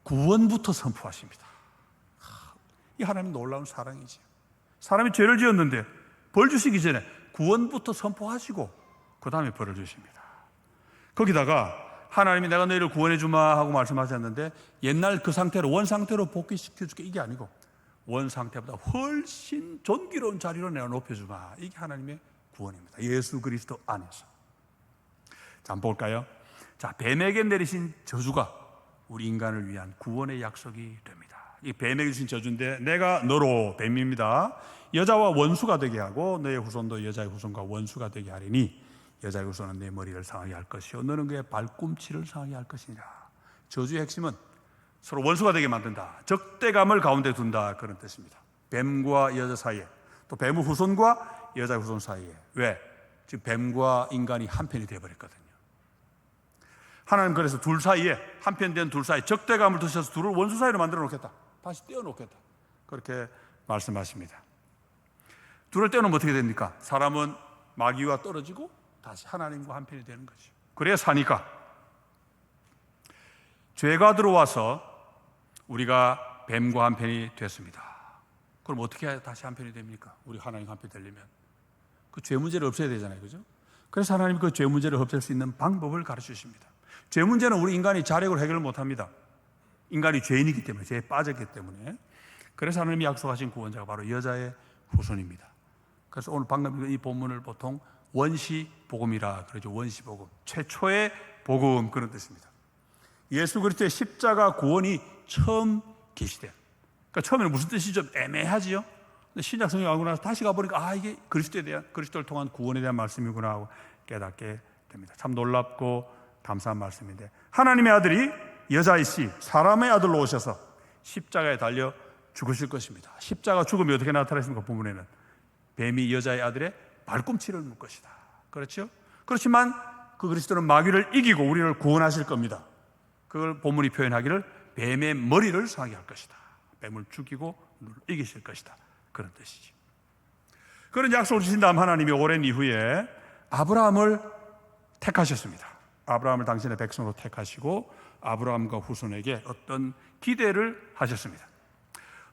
구원부터 선포하십니다. 이 하나님 놀라운 사랑이죠. 사람이 죄를 지었는데 벌 주시기 전에 구원부터 선포하시고 그 다음에 벌을 주십니다. 거기다가 하나님이 내가 너희를 구원해 주마 하고 말씀하셨는데 옛날 그 상태로 원상태로 복귀시켜줄게 이게 아니고 원상태보다 훨씬 존귀로운 자리로 내가 높여주마. 이게 하나님의 구원입니다. 예수 그리스도 안에서. 자, 한번 볼까요? 자, 뱀에게 내리신 저주가 우리 인간을 위한 구원의 약속이 됩니다. 이 뱀에게 주신 저주인데 내가 너로, 뱀입니다, 여자와 원수가 되게 하고 너의 후손도 여자의 후손과 원수가 되게 하리니 여자의 후손은 내 머리를 상하게 할 것이요 너는 그의 발꿈치를 상하게 할 것이니라. 저주의 핵심은 서로 원수가 되게 만든다, 적대감을 가운데 둔다, 그런 뜻입니다. 뱀과 여자 사이에, 또 뱀의 후손과 여자의 후손 사이에. 왜? 지금 뱀과 인간이 한편이 되어버렸거든요. 하나님 그래서 둘 사이에, 한편 된 둘 사이에 적대감을 두셔서 둘을 원수 사이로 만들어 놓겠다, 다시 떼어 놓겠다, 그렇게 말씀하십니다. 둘을 떼어 놓으면 어떻게 됩니까? 사람은 마귀와 떨어지고 다시 하나님과 한편이 되는 거죠. 그래야 사니까. 죄가 들어와서 우리가 뱀과 한편이 됐습니다. 그럼 어떻게 해야 다시 한편이 됩니까? 우리 하나님과 한편이 되려면 그 죄 문제를 없애야 되잖아요, 그죠? 그래서 하나님이 그 죄 문제를 없앨 수 있는 방법을 가르쳐 주십니다. 죄 문제는 우리 인간이 자력으로 해결을 못합니다. 인간이 죄인이기 때문에, 죄에 빠졌기 때문에. 그래서 하나님이 약속하신 구원자가 바로 여자의 후손입니다. 그래서 오늘 방금 이 본문을 보통 원시 복음이라 그러죠. 원시 복음, 최초의 복음, 그런 뜻입니다. 예수 그리스도의 십자가 구원이 처음 계시된, 그러니까 처음에는 무슨 뜻이 좀 애매하지요. 근데 신약 성경 알고 나서 다시 가보니까 이게 그리스도에 대한, 그리스도를 통한 구원에 대한 말씀이구나 하고 깨닫게 됩니다. 참 놀랍고 감사한 말씀인데, 하나님의 아들이 여자이시 사람의 아들로 오셔서 십자가에 달려 죽으실 것입니다. 십자가 죽음이 어떻게 나타났습니까? 본문에는 뱀이 여자의 아들의 발꿈치를 물 것이다. 그렇죠? 그렇지만 그 그리스도는 마귀를 이기고 우리를 구원하실 겁니다. 그걸 본문이 표현하기를 뱀의 머리를 상하게 할 것이다. 뱀을 죽이고 이기실 것이다, 그런 뜻이지. 그런 약속을 주신 다음 하나님이 오랜 이후에 아브라함을 택하셨습니다. 아브라함을 당신의 백성으로 택하시고 아브라함과 후손에게 어떤 기대를 하셨습니다.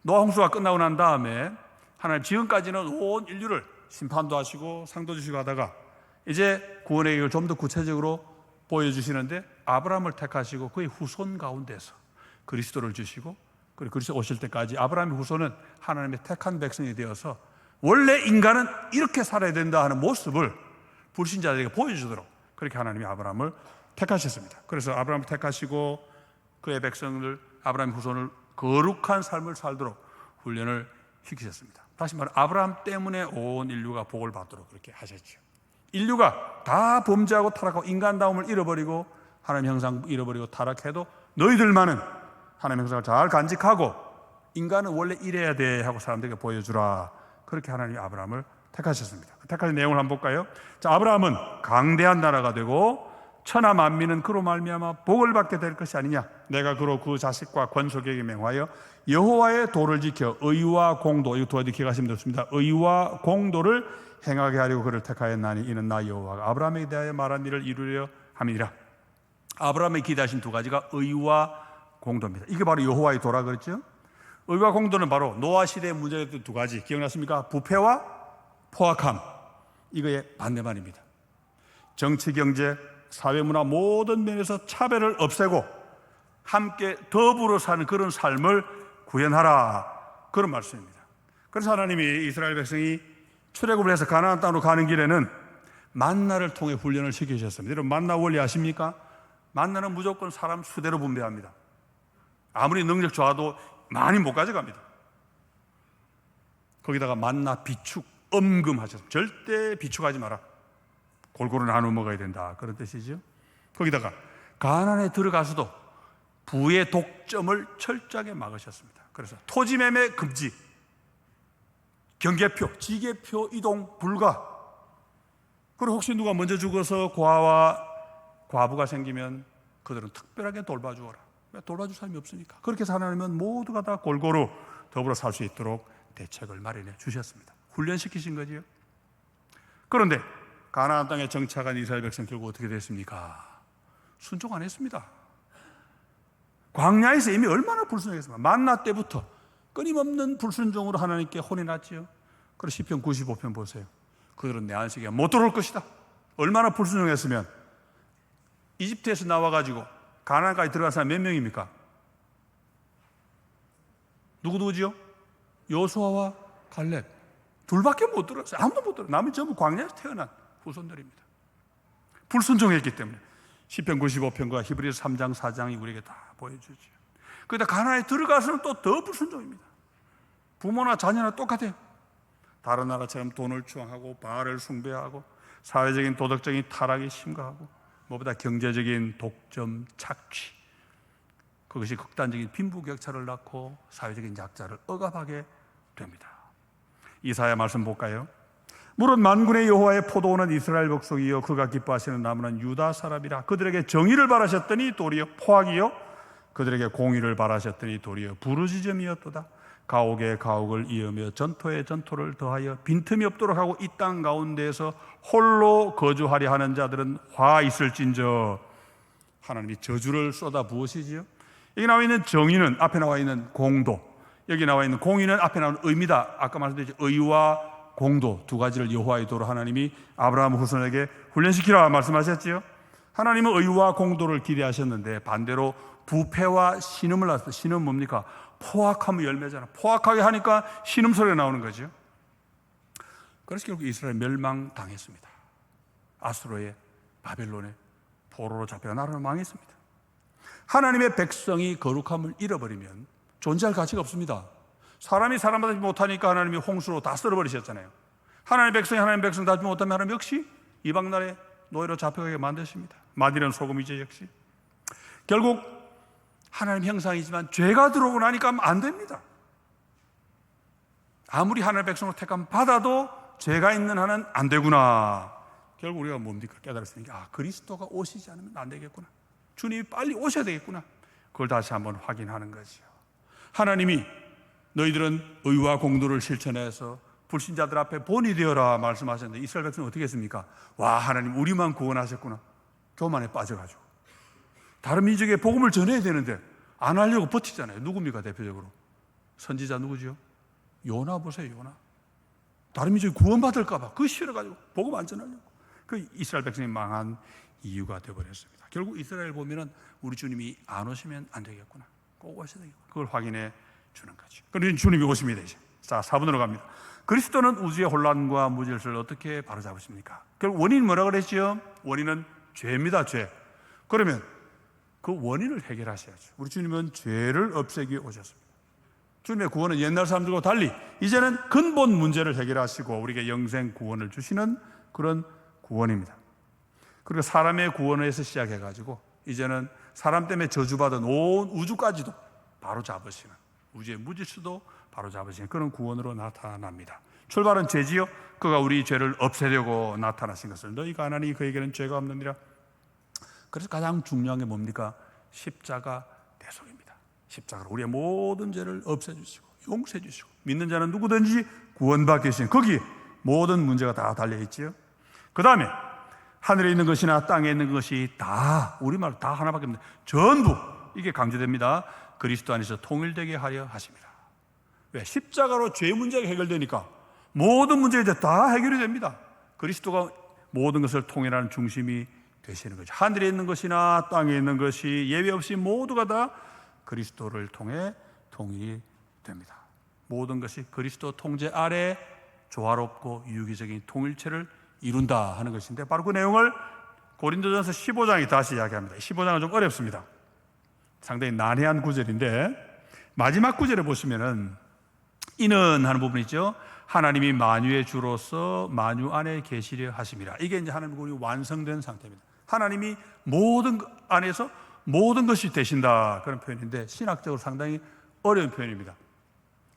노아 홍수가 끝나고 난 다음에 하나님 지금까지는 온 인류를 심판도 하시고 상도 주시고 하다가 이제 구원의 계획을 좀 더 구체적으로 보여주시는데 아브라함을 택하시고 그의 후손 가운데서 그리스도를 주시고, 그리고 그리스도 오실 때까지 아브라함의 후손은 하나님의 택한 백성이 되어서 원래 인간은 이렇게 살아야 된다 하는 모습을 불신자들에게 보여주도록 그렇게 하나님이 아브라함을 택하셨습니다. 그래서 아브라함을 택하시고 그의 백성을, 아브라함의 후손을 거룩한 삶을 살도록 훈련을 시키셨습니다. 다시 말해 아브라함 때문에 온 인류가 복을 받도록 그렇게 하셨죠. 인류가 다 범죄하고 타락하고 인간다움을 잃어버리고 하나님 형상 잃어버리고 타락해도 너희들만은 하나님 형상을 잘 간직하고 인간은 원래 이래야 돼 하고 사람들에게 보여주라. 그렇게 하나님이 아브라함을 택하셨습니다. 택하신 내용을 한번 볼까요? 자, 아브라함은 강대한 나라가 되고 천하 만민은 그로 말미암아 복을 받게 될 것이 아니냐. 내가 그로 그 자식과 권속에게 명하여 여호와의 도를 지켜 의와 공도, 이거 두 가지 기억하시면 좋습니다. 의와 공도를 행하게 하려고 그를 택하였나니 이는 나 여호와가 아브라함에게 대하여 말한 일을 이루려 함이니라. 아브라함이 기대하신 두 가지가 의와 공도입니다. 이게 바로 여호와의 도라 그랬죠. 의와 공도는 바로 노아 시대의 문제였던 두 가지 기억나십니까? 부패와 포악함. 이거의 반대말입니다. 정치, 경제, 사회, 문화 모든 면에서 차별을 없애고 함께 더불어 사는 그런 삶을 구현하라, 그런 말씀입니다. 그래서 하나님이 이스라엘 백성이 출애굽을 해서 가나안 땅으로 가는 길에는 만나를 통해 훈련을 시키셨습니다. 여러분, 만나 원리 아십니까? 만나는 무조건 사람 수대로 분배합니다. 아무리 능력 좋아도 많이 못 가져갑니다. 거기다가 만나 비축, 엄금하셨습니다. 절대 비축하지 마라. 골고루 나눠 먹어야 된다, 그런 뜻이죠. 거기다가 가나안에 들어가서도 부의 독점을 철저하게 막으셨습니다. 그래서 토지매매 금지, 경계표, 지계표 이동 불가. 그리고 혹시 누가 먼저 죽어서 고아와 과부가 생기면 그들은 특별하게 돌봐주어라. 돌봐줄 사람이 없으니까. 그렇게 해서 하나님은 모두가 다 골고루 더불어 살 수 있도록 대책을 마련해 주셨습니다. 훈련시키신 거지요. 그런데 가나안 땅에 정착한 이스라엘 백성 결국 어떻게 됐습니까? 순종 안 했습니다. 광야에서 이미 얼마나 불순종했습니까? 만나 때부터 끊임없는 불순종으로 하나님께 혼이 났지요. 그래서 시편 95편 보세요. 그들은 내 안식에 못 들어올 것이다. 얼마나 불순종했으면 이집트에서 나와가지고 가나안까지 들어간 사람 몇 명입니까? 누구지요? 여호수아와 갈렙. 둘밖에 못 들어갔어요. 아무도 못 들어갔어요. 남은 전부 광야에서 태어난 후손들입니다. 불순종했기 때문에 시편 95편과 히브리서 3장 4장이 우리에게 다 보여주죠. 그러다 가나안에 들어가서는 또 더 불순종입니다. 부모나 자녀나 똑같아요. 다른 나라처럼 돈을 추앙하고 바알을 숭배하고 사회적인 도덕적인 타락이 심각하고 무엇보다 경제적인 독점, 착취, 그것이 극단적인 빈부격차를 낳고 사회적인 약자를 억압하게 됩니다. 이사야 말씀 볼까요? 물은 만군의 여호와의 포도원은 이스라엘 백성이요 그가 기뻐하시는 나무는 유다 사람이라. 그들에게 정의를 바라셨더니 도리어 포악이요 그들에게 공의를 바라셨더니 도리어 부르짖음이었도다. 가옥에 가옥을 이으며 전토에 전토를 더하여 빈틈이 없도록 하고 이 땅 가운데에서 홀로 거주하려 하는 자들은 화 있을진저. 하나님이 저주를 쏟아 부으시지요. 여기 나와 있는 정의는 앞에 나와 있는 공도, 여기 나와 있는 공의는 앞에 나오는 의입니다. 아까 말씀드렸죠. 의와 공도 두 가지를 여호와의 도로 하나님이 아브라함 후손에게 훈련시키라 말씀하셨지요. 하나님은 의와 공도를 기대하셨는데 반대로 부패와 신음을 낳았어요. 신음 뭡니까? 포악하면 열매잖아. 포악하게 하니까 신음소리가 나오는 거죠. 그래서 결국 이스라엘 멸망당했습니다. 아수르의 바벨론의 포로로 잡혀가 나라를 망했습니다. 하나님의 백성이 거룩함을 잃어버리면 존재할 가치가 없습니다. 사람이 사람마다 못하니까 하나님이 홍수로 다 썰어버리셨잖아요. 하나님의 백성이 하나님의 백성 다 못하면 하나님 역시 이방나라의 노예로 잡혀가게 만드십니다. 마디는 소금이죠. 역시 결국 하나님 형상이지만 죄가 들어오고 나니까 안 됩니다. 아무리 하나님의 백성으로 택함 받아도 죄가 있는 한은 안 되구나. 결국 우리가 뭡니까? 깨달았으니까 그리스도가 오시지 않으면 안 되겠구나. 주님이 빨리 오셔야 되겠구나. 그걸 다시 한번 확인하는 거죠. 하나님이 너희들은 의와 공도를 실천해서 불신자들 앞에 본이 되어라 말씀하셨는데 이스라엘 백성은 어떻게 했습니까? 와, 하나님 우리만 구원하셨구나. 교만에 빠져가지고 다른 민족에 복음을 전해야 되는데 안 하려고 버티잖아요. 누굽니까? 대표적으로 선지자 누구죠? 요나 보세요. 요나. 다른 민족이 구원받을까 봐 그 싫어가지고 복음 안 전하려고. 그 이스라엘 백성이 망한 이유가 되어버렸습니다. 결국 이스라엘 보면은 우리 주님이 안 오시면 안 되겠구나. 꼭 오셔야 되겠구나. 그걸 확인해 주는 거죠. 그러니 주님이 오십니다. 이제. 자, 4번으로 갑니다. 그리스도는 우주의 혼란과 무질서를 어떻게 바로잡으십니까? 결국 원인이 뭐라 그랬죠? 원인은 죄입니다. 죄. 그러면 그 원인을 해결하셔야죠. 우리 주님은 죄를 없애기 오셨습니다. 주님의 구원은 옛날 사람들과 달리 이제는 근본 문제를 해결하시고 우리에게 영생 구원을 주시는 그런 구원입니다. 그리고 사람의 구원에서 시작해가지고 이제는 사람 때문에 저주받은 온 우주까지도 바로 잡으시는 우주의 무질서도 바로잡으신 그런 구원으로 나타납니다. 출발은 죄지요. 그가 우리 죄를 없애려고 나타나신 것을 너희가 하나니 그에게는 죄가 없느니라. 그래서 가장 중요한 게 뭡니까? 십자가 대속입니다. 십자가로 우리의 모든 죄를 없애주시고 용서해주시고 믿는 자는 누구든지 구원받게 하신 거기에 모든 문제가 다 달려있지요. 그 다음에 하늘에 있는 것이나 땅에 있는 것이 다, 우리말 다 하나밖에 없는데 전부 이게 강조됩니다. 그리스도 안에서 통일되게 하려 하십니다. 왜? 십자가로 죄 문제가 해결되니까 모든 문제가 이제 다 해결이 됩니다. 그리스도가 모든 것을 통일하는 중심이 되시는 거죠. 하늘에 있는 것이나 땅에 있는 것이 예외 없이 모두가 다 그리스도를 통해 통일이 됩니다. 모든 것이 그리스도 통제 아래 조화롭고 유기적인 통일체를 이룬다 하는 것인데, 바로 그 내용을 고린도전서 15장이 다시 이야기합니다. 15장은 좀 어렵습니다. 상당히 난해한 구절인데 마지막 구절에 보시면은 이는 하는 부분이 있죠. 하나님이 만유의 주로서 만유 안에 계시려 하심이라. 이게 이제 하나님 우리 완성된 상태입니다. 하나님이 모든 안에서 모든 것이 되신다, 그런 표현인데 신학적으로 상당히 어려운 표현입니다.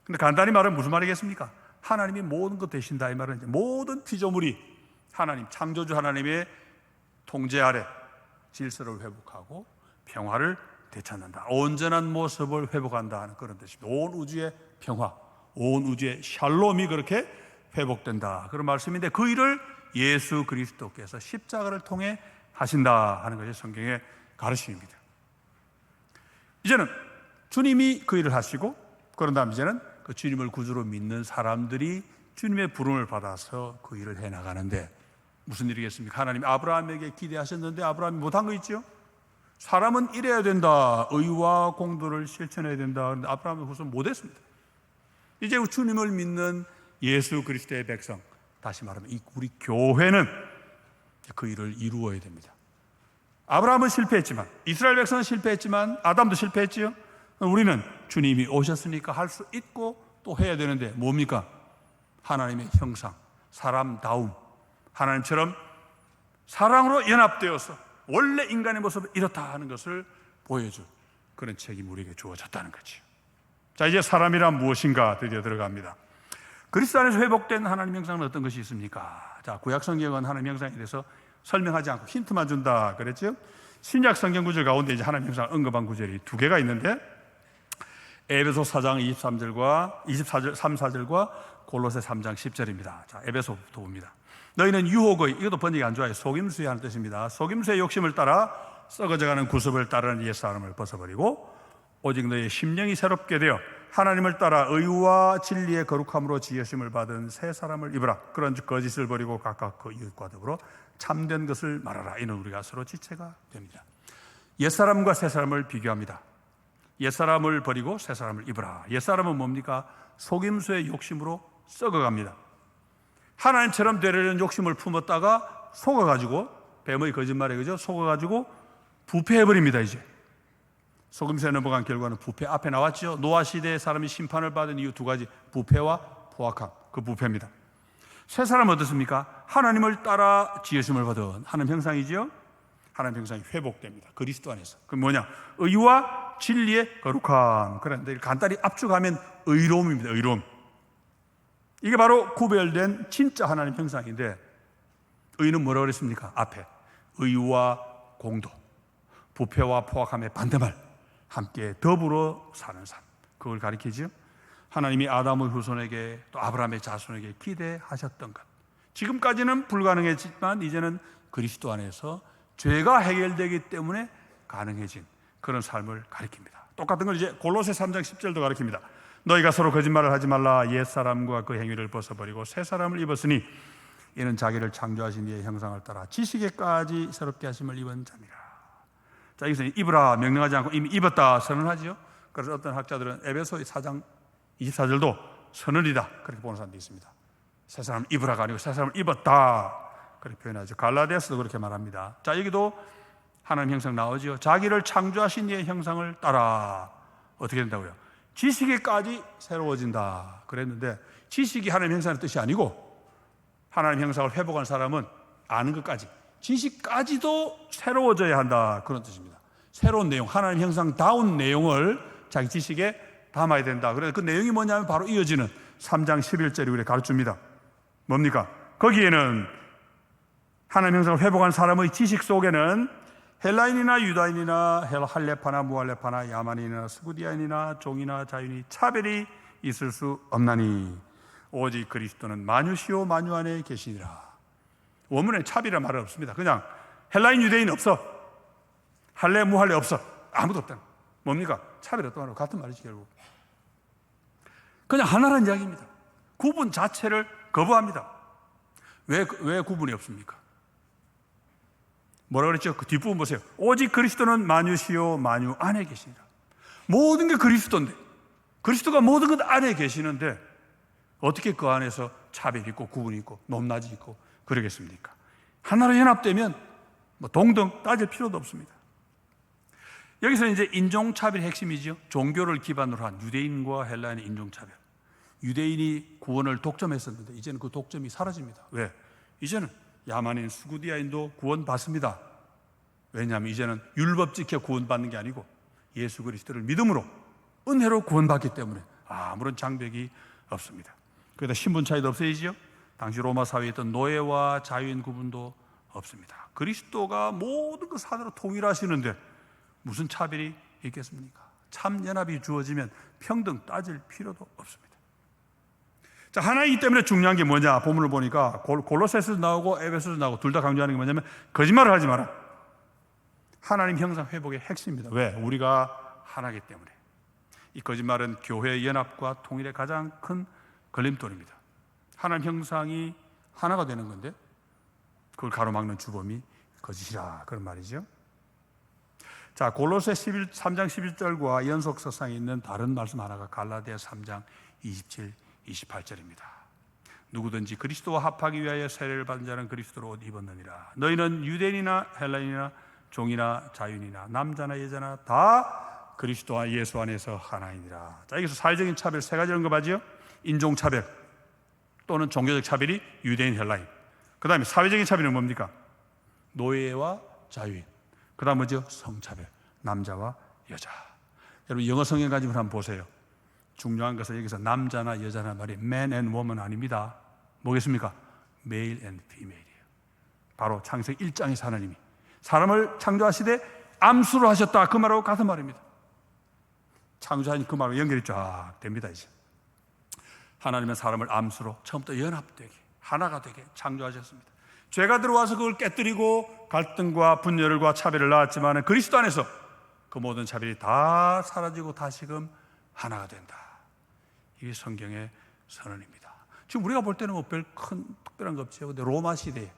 근데 간단히 말하면 무슨 말이겠습니까? 하나님이 모든 것 되신다, 이 말은 이제 모든 피조물이 하나님, 창조주 하나님의 통제 아래 질서를 회복하고 평화를 되찾는다, 온전한 모습을 회복한다 하는 그런 뜻입니다. 온 우주의 평화, 온 우주의 샬롬이 그렇게 회복된다, 그런 말씀인데 그 일을 예수 그리스도께서 십자가를 통해 하신다 하는 것이 성경의 가르침입니다. 이제는 주님이 그 일을 하시고, 그런 다음 이제는 그 주님을 구주로 믿는 사람들이 주님의 부름을 받아서 그 일을 해나가는데, 무슨 일이겠습니까? 하나님 아브라함에게 기대하셨는데 아브라함이 못한 거 있죠? 사람은 이래야 된다, 의와 공도를 실천해야 된다. 그런데 아브라함은 그것을 못했습니다. 이제 주님을 믿는 예수 그리스도의 백성, 다시 말하면 우리 교회는 그 일을 이루어야 됩니다. 아브라함은 실패했지만, 이스라엘 백성은 실패했지만, 아담도 실패했지요. 우리는 주님이 오셨으니까 할 수 있고 또 해야 되는데 뭡니까? 하나님의 형상, 사람다움, 하나님처럼 사랑으로 연합되어서 원래 인간의 모습을 이렇다 하는 것을 보여줄 그런 책임이 우리에게 주어졌다는 거죠. 자, 이제 사람이란 무엇인가 드디어 들어갑니다. 그리스도 안에서 회복된 하나님 형상은 어떤 것이 있습니까? 자, 구약 성경은 하나님 형상에 대해서 설명하지 않고 힌트만 준다 그랬죠. 신약 성경 구절 가운데 이제 하나님 형상을 언급한 구절이 두 개가 있는데, 에베소 4장 23, 4절과 골로새 3장 10절입니다. 자, 에베소부터 봅니다. 너희는 유혹의, 이것도 번역이 안 좋아요. 속임수의 하는 뜻입니다. 속임수의 욕심을 따라 썩어져가는 구습을 따르는 옛사람을 벗어버리고 오직 너희의 심령이 새롭게 되어 하나님을 따라 의와 진리의 거룩함으로 지으심을 받은 새 사람을 입으라. 그런 거짓을 버리고 각각 그 이웃과 더불어 참된 것을 말하라. 이는 우리가 서로 지체가 됩니다. 옛사람과 새사람을 비교합니다. 옛사람을 버리고 새사람을 입으라. 옛사람은 뭡니까? 속임수의 욕심으로 썩어갑니다. 하나님처럼 되려는 욕심을 품었다가 속아가지고, 뱀의 거짓말에 그죠? 속아가지고 부패해버립니다. 이제 속임수에 넘어간 결과는 부패, 앞에 나왔죠. 노아 시대의 사람이 심판을 받은 이유 두 가지, 부패와 포악함, 그 부패입니다. 새 사람은 어떻습니까? 하나님을 따라 지으심을 받은 하나님 형상이죠. 하나님 형상이 회복됩니다. 그리스도 안에서. 그럼 뭐냐? 의와 진리의 거룩함. 그런데 간단히 압축하면 의로움입니다. 의로움. 이게 바로 구별된 진짜 하나님 형상인데, 의는 뭐라고 그랬습니까? 앞에 의와 공도, 부패와 포악함의 반대말, 함께 더불어 사는 삶, 그걸 가리키죠. 하나님이 아담의 후손에게 또 아브라함의 자손에게 기대하셨던 것, 지금까지는 불가능했지만 이제는 그리스도 안에서 죄가 해결되기 때문에 가능해진 그런 삶을 가리킵니다. 똑같은 걸 이제 골로새 3장 10절도 가리킵니다. 너희가 서로 거짓말을 하지 말라. 옛사람과 그 행위를 벗어버리고 새사람을 입었으니 이는 자기를 창조하신 이의 형상을 따라 지식에까지 새롭게 하심을 입은 자니라. 자, 여기서 입으라 명령하지 않고 이미 입었다 선언하죠. 그래서 어떤 학자들은 에베소 4장 24절도 선언이다 그렇게 보는 사람도 있습니다. 새사람을 입으라가 아니고 새사람을 입었다 그렇게 표현하죠. 갈라디아서도 그렇게 말합니다. 자, 여기도 하나님 형상 나오죠. 자기를 창조하신 이의 형상을 따라 어떻게 된다고요? 지식에까지 새로워진다 그랬는데, 지식이 하나님 형상의 뜻이 아니고 하나님 형상을 회복한 사람은 아는 것까지, 지식까지도 새로워져야 한다 그런 뜻입니다. 새로운 내용, 하나님 형상다운 내용을 자기 지식에 담아야 된다. 그래서 그 내용이 뭐냐면 바로 이어지는 3장 11절이 우리에게 가르쳐줍니다. 뭡니까? 거기에는 하나님 형상을 회복한 사람의 지식 속에는 헬라인이나 유다인이나 할레파나 무할레파나 야만인이나 스구디아인이나 종이나 자유인이 차별이 있을 수 없나니 오직 그리스도는 만유시오 만유 안에 계시니라. 원문에 차별이라는 말은 없습니다. 그냥 헬라인 유대인 없어, 할레 무할레 없어, 아무도 없다. 뭡니까? 차별이 없다는 같은 말이지. 결국 그냥 하나라는 이야기입니다. 구분 자체를 거부합니다. 왜 구분이 없습니까? 뭐라 그랬죠? 그 뒷부분 보세요. 오직 그리스도는 만유시오 만유 안에 계시니라. 모든 게 그리스도인데, 그리스도가 모든 것 안에 계시는데 어떻게 그 안에서 차별이 있고 구분이 있고 높낮이 있고 그러겠습니까? 하나로 연합되면 뭐 동등 따질 필요도 없습니다. 여기서 이제 인종차별의 핵심이죠. 종교를 기반으로 한 유대인과 헬라인의 인종차별. 유대인이 구원을 독점했었는데 이제는 그 독점이 사라집니다. 왜? 이제는 야만인, 스구디아인도 구원받습니다. 왜냐하면 이제는 율법 지켜 구원받는 게 아니고 예수 그리스도를 믿음으로 은혜로 구원받기 때문에 아무런 장벽이 없습니다. 그러다 신분 차이도 없어지죠. 당시 로마 사회에 있던 노예와 자유인 구분도 없습니다. 그리스도가 모든 것 사대로 통일하시는데 무슨 차별이 있겠습니까? 참 연합이 주어지면 평등 따질 필요도 없습니다. 자, 하나이기 때문에 중요한 게 뭐냐? 본문을 보니까 골로새서도 나오고 에베소서도 나오고 둘 다 강조하는 게 뭐냐면 거짓말을 하지 마라. 하나님 형상 회복의 핵심입니다. 왜? 우리가 하나이기 때문에. 이 거짓말은 교회의 연합과 통일의 가장 큰 걸림돌입니다. 하나님 형상이 하나가 되는 건데 그걸 가로막는 주범이 거짓이라, 그런 말이죠. 자, 골로새 3장 11절과 연속서상에 있는 다른 말씀 하나가 갈라디아 3장 27, 28절입니다. 누구든지 그리스도와 합하기 위하여 세례를 받은 자는 그리스도로 옷 입었느니라. 너희는 유대인이나 헬라인이나 종이나 자유인이나 남자나 여자나 다 그리스도와 예수 안에서 하나이니라. 자, 여기서 사회적인 차별 세 가지 언급하지요. 인종차별 또는 종교적 차별이 유대인, 헬라인. 그 다음에 사회적인 차별은 뭡니까? 노예와 자유인. 그 다음 뭐죠? 성차별, 남자와 여자. 여러분 영어 성경 가지고 한번 보세요. 중요한 것은 여기서 남자나 여자나 말이 man and woman 아닙니다. 뭐겠습니까? male and female이에요. 바로 창세기 1장에서 하나님이 사람을 창조하시되 암수로 하셨다, 그 말하고 같은 말입니다. 창조하니 그 말로 연결이 쫙 됩니다. 이제 하나님은 사람을 암수로 처음부터 연합되게 하나가 되게 창조하셨습니다. 죄가 들어와서 그걸 깨뜨리고 갈등과 분열과 차별을 낳았지만 그리스도 안에서 그 모든 차별이 다 사라지고 다시금 하나가 된다. 이게 성경의 선언입니다. 지금 우리가 볼 때는 뭐 별 큰 특별한 거 없죠. 근데 로마 시대에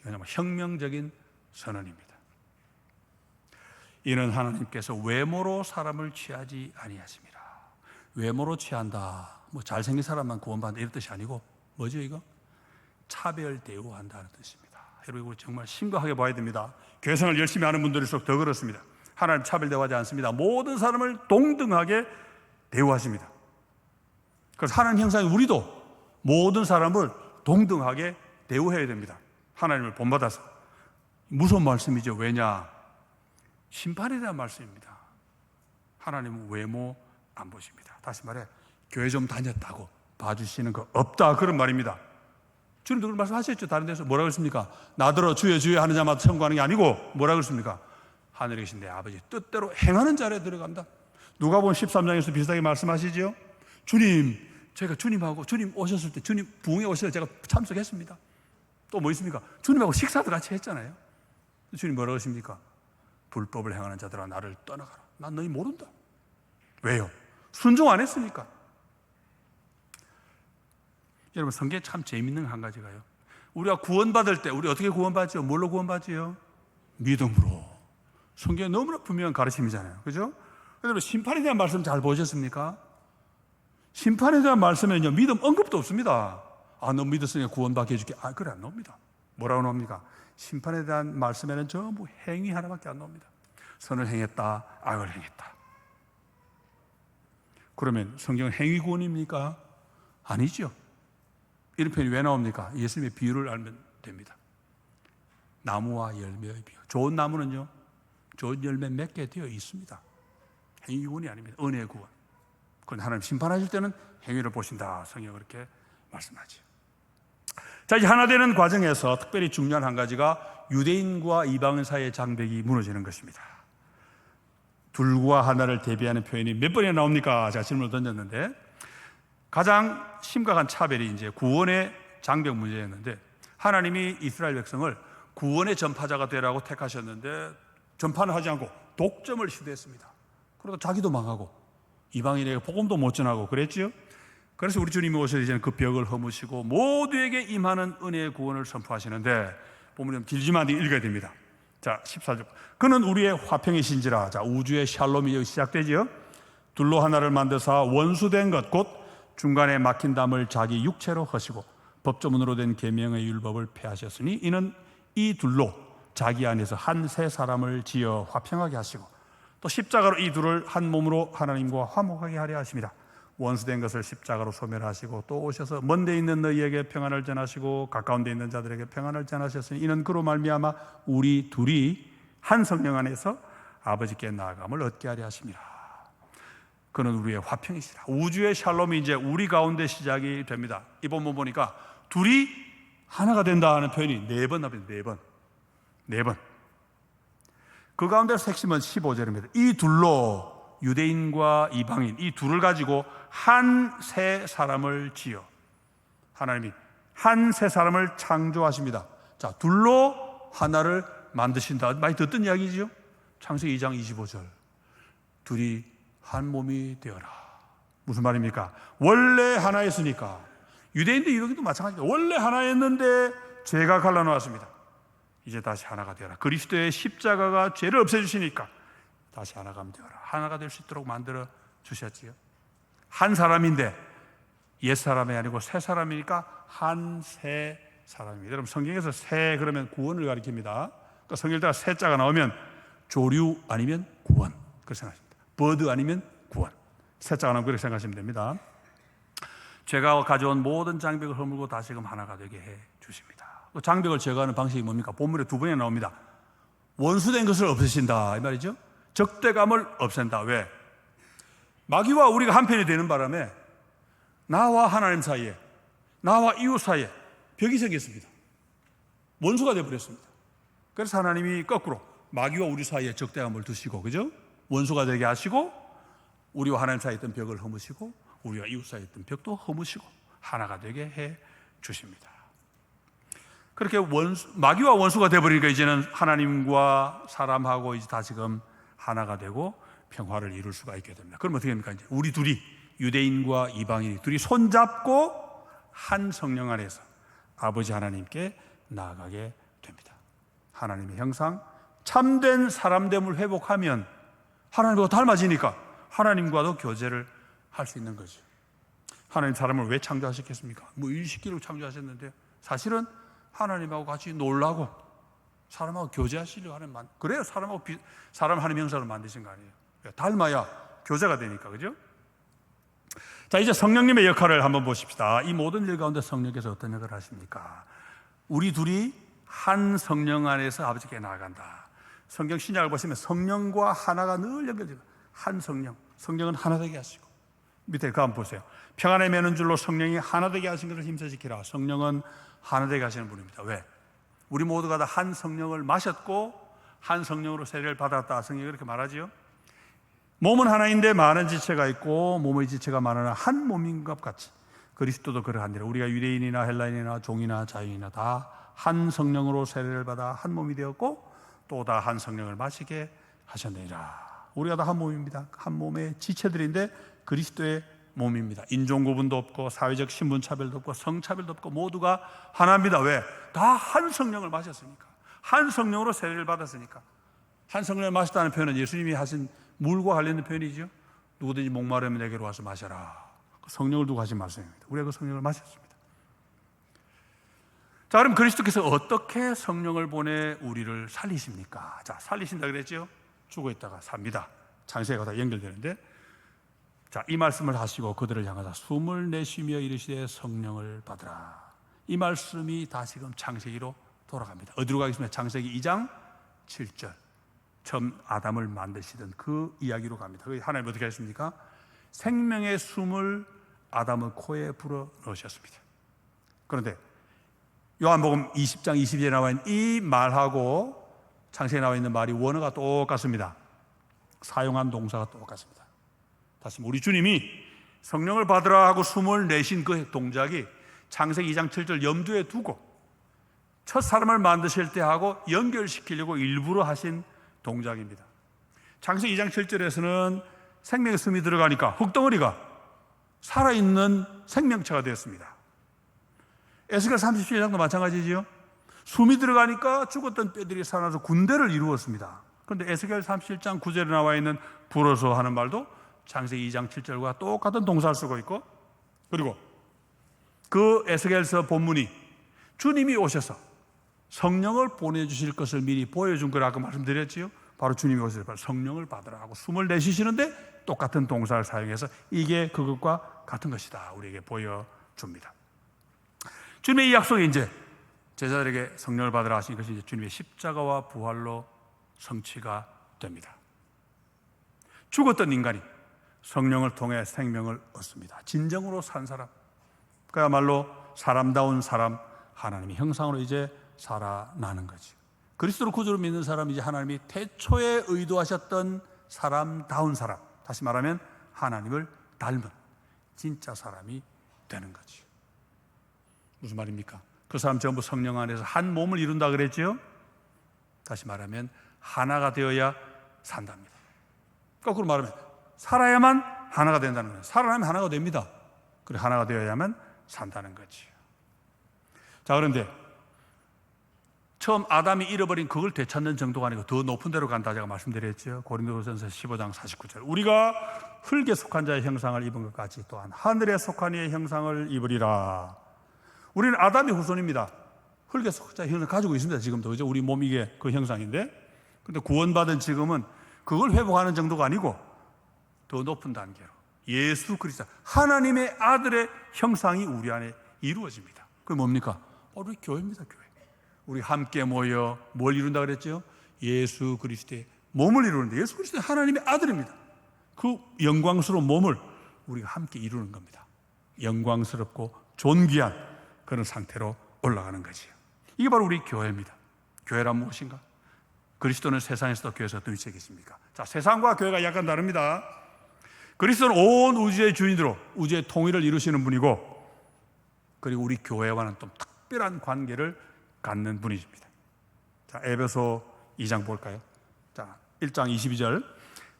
이건 혁명적인 선언입니다. 이는 하나님께서 외모로 사람을 취하지 아니하심이라. 외모로 취한다, 뭐 잘생긴 사람만 구원받는다 이런 뜻이 아니고 뭐죠 이거? 차별 대우한다는 뜻입니다. 여러분 이거 정말 심각하게 봐야 됩니다. 교회생활 열심히 하는 분들일수록 더 그렇습니다. 하나님 차별 대우하지 않습니다. 모든 사람을 동등하게 대우하십니다. 그래서 하나님 형상인 우리도 모든 사람을 동등하게 대우해야 됩니다. 하나님을 본받아서. 무서운 말씀이죠. 왜냐? 심판에 대한 말씀입니다. 하나님은 외모 안 보십니다. 다시 말해 교회 좀 다녔다고 봐주시는 거 없다, 그런 말입니다. 주님도 그런 말씀하셨죠. 다른 데서 뭐라고 했습니까? 나더러 주여 주여 하는 자마다 천국하는 게 아니고 뭐라고 했습니까? 하늘에 계신 내 아버지 뜻대로 행하는 자리에 들어간다. 누가복음 13장에서 비슷하게 말씀하시죠. 주님, 제가 주님하고 주님 오셨을 때 주님 부흥에 오실 때 제가 참석했습니다. 또 뭐 있습니까? 주님하고 식사도 같이 했잖아요. 주님 뭐라고 하십니까? 불법을 행하는 자들아 나를 떠나가라. 난 너희 모른다. 왜요? 순종 안 했으니까. 여러분 성경에 참 재밌는 한 가지가요. 우리가 구원받을 때 우리 어떻게 구원받지요? 뭘로 구원받지요? 믿음으로. 성경에 너무나 분명한 가르침이잖아요. 그죠? 여러분 심판에 대한 말씀 잘 보셨습니까? 심판에 대한 말씀에는요 믿음 언급도 없습니다. 아, 너 믿었으니까 구원받게 해줄게. 아, 그래 안 나옵니다. 뭐라고 나옵니까? 심판에 대한 말씀에는 전부 행위 하나밖에 안 나옵니다. 선을 행했다, 악을 행했다. 그러면 성경은 행위 구원입니까? 아니죠. 이런 표현이 왜 나옵니까? 예수님의 비유를 알면 됩니다. 나무와 열매의 비유. 좋은 나무는요 좋은 열매 맺게 되어 있습니다. 행위 구원이 아닙니다. 은혜 구원. 그런데 하나님 심판하실 때는 행위를 보신다. 성경이 그렇게 말씀하죠. 자, 이제 하나 되는 과정에서 특별히 중요한 한 가지가 유대인과 이방인 사이의 장벽이 무너지는 것입니다. 둘과 하나를 대비하는 표현이 몇 번이나 나옵니까? 제가 질문을 던졌는데 가장 심각한 차별이 이제 구원의 장벽 문제였는데 하나님이 이스라엘 백성을 구원의 전파자가 되라고 택하셨는데 전파는 하지 않고 독점을 시도했습니다. 그러다 자기도 망하고 이방인에게 복음도 못 전하고 그랬지요. 그래서 우리 주님이 오셔서 이제는 그 벽을 허무시고 모두에게 임하는 은혜의 구원을 선포하시는데 본문이 좀 길지만 읽어야 됩니다. 자, 14절. 그는 우리의 화평이신지라. 자, 우주의 샬롬이 시작되지요. 둘로 하나를 만드사 원수된 것 곧 중간에 막힌 담을 자기 육체로 허시고 법조문으로 된 계명의 율법을 폐하셨으니 이는 이 둘로 자기 안에서 한 세 사람을 지어 화평하게 하시고 또 십자가로 이 둘을 한 몸으로 하나님과 화목하게 하려 하십니다. 원수된 것을 십자가로 소멸하시고 또 오셔서 먼 데 있는 너희에게 평안을 전하시고 가까운 데 있는 자들에게 평안을 전하셨으니 이는 그로 말미암아 우리 둘이 한 성령 안에서 아버지께 나아감을 얻게 하려 하십니다. 그는 우리의 화평이시라. 우주의 샬롬이 이제 우리 가운데 시작이 됩니다. 이 본문 보니까 둘이 하나가 된다는 표현이 4번 나옵니다. 4번. 4번. 그 가운데서 핵심은 15절입니다. 이 둘로 유대인과 이방인 이 둘을 가지고 한 세 사람을 지어 하나님이 한 세 사람을 창조하십니다. 자, 둘로 하나를 만드신다. 많이 듣던 이야기죠. 창세기 2장 25절. 둘이 한 몸이 되어라. 무슨 말입니까? 원래 하나였으니까. 유대인도 이방인도 마찬가지입니다. 원래 하나였는데 죄가 갈라놓았습니다. 이제 다시 하나가 되어라. 그리스도의 십자가가 죄를 없애주시니까 다시 하나가 되어라. 하나가 될 수 있도록 만들어 주셨지요. 한 사람인데 옛 사람이 아니고 새 사람이니까 한 새 사람입니다. 여러분 성경에서 새 그러면 구원을 가리킵니다. 그러니까 성경에다가 새자가 나오면 조류 아니면 구원 그렇게 생각하십니다. 버드 아니면 구원. 새자가 나오면 그렇게 생각하시면 됩니다. 제가 가져온 모든 장벽을 허물고 다시금 하나가 되게 해 주십니다. 그 장벽을 제거하는 방식이 뭡니까? 본문에 2번이나 나옵니다. 원수된 것을 없애신다 이 말이죠. 적대감을 없앤다. 왜? 마귀와 우리가 한편이 되는 바람에 나와 하나님 사이에 나와 이웃 사이에 벽이 생겼습니다. 원수가 되어버렸습니다. 그래서 하나님이 거꾸로 마귀와 우리 사이에 적대감을 두시고 그죠? 원수가 되게 하시고 우리와 하나님 사이에 있던 벽을 허무시고 우리와 이웃 사이에 있던 벽도 허무시고 하나가 되게 해 주십니다. 그렇게 마귀와 원수가 되어버리니까 이제는 하나님과 사람하고 이제 다시금 하나가 되고 평화를 이룰 수가 있게 됩니다. 그럼 어떻게 됩니까? 이제 우리 둘이 유대인과 이방인이 둘이 손잡고 한 성령 안에서 아버지 하나님께 나아가게 됩니다. 하나님의 형상, 참된 사람됨을 회복하면 하나님과 닮아지니까 하나님과도 교제를 할 수 있는 거죠. 하나님 사람을 왜 창조하셨겠습니까? 뭐 일시키로 창조하셨는데 사실은 하나님하고 같이 놀라고 사람하고 교제하시려고 하는 그래요. 사람 하나님 형상을 만드신 거 아니에요. 닮아야 교제가 되니까 그죠? 자, 이제 성령님의 역할을 한번 보십시다. 이 모든 일 가운데 성령께서 어떤 역할을 하십니까? 우리 둘이 한 성령 안에서 아버지께 나아간다. 성경 신약을 보시면 성령과 하나가 늘 연결돼요. 한 성령, 성령은 하나 되게 하시고 밑에 그 한번 보세요. 평안에 매는 줄로 성령이 하나 되게 하신 것을 힘써 지키라. 성령은 하나 되게 하시는 분입니다. 왜? 우리 모두가 다 한 성령을 마셨고 한 성령으로 세례를 받았다. 성경이 그렇게 말하지요. 몸은 하나인데 많은 지체가 있고 몸의 지체가 많으나 한 몸인 것 같이 그리스도도 그러하니라. 우리가 유대인이나 헬라인이나 종이나 자유인이나 다 한 성령으로 세례를 받아 한 몸이 되었고 또 다 한 성령을 마시게 하셨느니라. 우리가 다 한 몸입니다. 한 몸의 지체들인데 그리스도의 몸입니다. 인종 구분도 없고 사회적 신분 차별도 없고 성차별도 없고 모두가 하나입니다. 왜? 다 한 성령을 마셨으니까. 한 성령으로 세례를 받았으니까. 한 성령을 마셨다는 표현은 예수님이 하신 물과 관련된 표현이죠. 누구든지 목마르면 내게로 와서 마셔라. 성령을 두고 하신 말씀입니다. 우리가 그 성령을 마셨습니다. 자, 그럼 그리스도께서 어떻게 성령을 보내 우리를 살리십니까? 자, 살리신다 그랬죠? 죽어 있다가 삽니다. 창세기가 다 연결되는데, 자, 이 말씀을 하시고 그들을 향하사 숨을 내쉬며 이르시되 성령을 받으라. 이 말씀이 다시금 창세기로 돌아갑니다. 어디로 가겠습니까? 창세기 2장 7절. 처음 아담을 만드시던 그 이야기로 갑니다. 하나님 어떻게 하십니까? 생명의 숨을 아담의 코에 불어 넣으셨습니다. 그런데 요한복음 20장 22절에 나와 있는 이 말하고 창세기에 나와 있는 말이 원어가 똑같습니다. 사용한 동사가 똑같습니다. 다시 우리 주님이 성령을 받으라 하고 숨을 내신 그 동작이 창세기 2장 7절 염두에 두고 첫 사람을 만드실 때 하고 연결시키려고 일부러 하신 동작입니다. 창세기 2장 7절에서는 생명의 숨이 들어가니까 흙덩어리가 살아있는 생명체가 되었습니다. 에스겔 37장도 마찬가지지요. 숨이 들어가니까 죽었던 뼈들이 살아나서 군대를 이루었습니다. 그런데 에스겔 37장 9절에 나와 있는 불어서 하는 말도 창세기 2장 7절과 똑같은 동사를 쓰고 있고, 그리고 그 에스겔서 본문이 주님이 오셔서 성령을 보내주실 것을 미리 보여준 거라고 말씀드렸지요. 바로 주님이 오셔서 성령을 받으라 하고 숨을 내쉬시는데 똑같은 동사를 사용해서 이게 그것과 같은 것이다 우리에게 보여줍니다. 주님의 이 약속이 이제 제자들에게 성령을 받으라 하신 것이 이제 주님의 십자가와 부활로 성취가 됩니다. 죽었던 인간이 성령을 통해 생명을 얻습니다. 진정으로 산 사람, 그야말로 사람다운 사람, 하나님의 형상으로 이제 살아나는 거지. 그리스도를 구주로 믿는 사람이 이제 하나님이 태초에 의도하셨던 사람다운 사람, 다시 말하면 하나님을 닮은 진짜 사람이 되는 거지. 무슨 말입니까? 그 사람 전부 성령 안에서 한 몸을 이룬다 그랬죠? 다시 말하면 하나가 되어야 산답니다. 거꾸로 말하면 살아야만 하나가 된다는 거예요. 살아나면 하나가 됩니다. 그리고 하나가 되어야만 산다는 거지. 자, 그런데 처음 아담이 잃어버린 그걸 되찾는 정도가 아니고 더 높은 데로 간다 제가 말씀드렸죠. 고린도전서 15장 49절 우리가 흙에 속한 자의 형상을 입은 것 같이 또한 하늘에 속한 이의 형상을 입으리라. 우리는 아담의 후손입니다. 흙에 속한 자의 형상을 가지고 있습니다. 지금도 그죠? 우리 몸이 이게 그 형상인데, 근데 구원받은 지금은 그걸 회복하는 정도가 아니고 더 높은 단계로 예수 그리스도 하나님의 아들의 형상이 우리 안에 이루어집니다. 그게 뭡니까? 바로 우리 교회입니다. 교회. 우리 함께 모여 뭘 이룬다 그랬죠? 예수 그리스도의 몸을 이루는데, 예수 그리스도는 하나님의 아들입니다. 그 영광스러운 몸을 우리가 함께 이루는 겁니다. 영광스럽고 존귀한 그런 상태로 올라가는 거지요. 이게 바로 우리 교회입니다. 교회란 무엇인가? 그리스도는 세상에서도 교회에서 어떤 위치에 계십니까? 자, 세상과 교회가 약간 다릅니다. 그리스도는 온 우주의 주인으로 우주의 통일을 이루시는 분이고, 그리고 우리 교회와는 또 특별한 관계를 갖는 분이십니다. 자, 에베소 2장 볼까요? 자, 1장 22절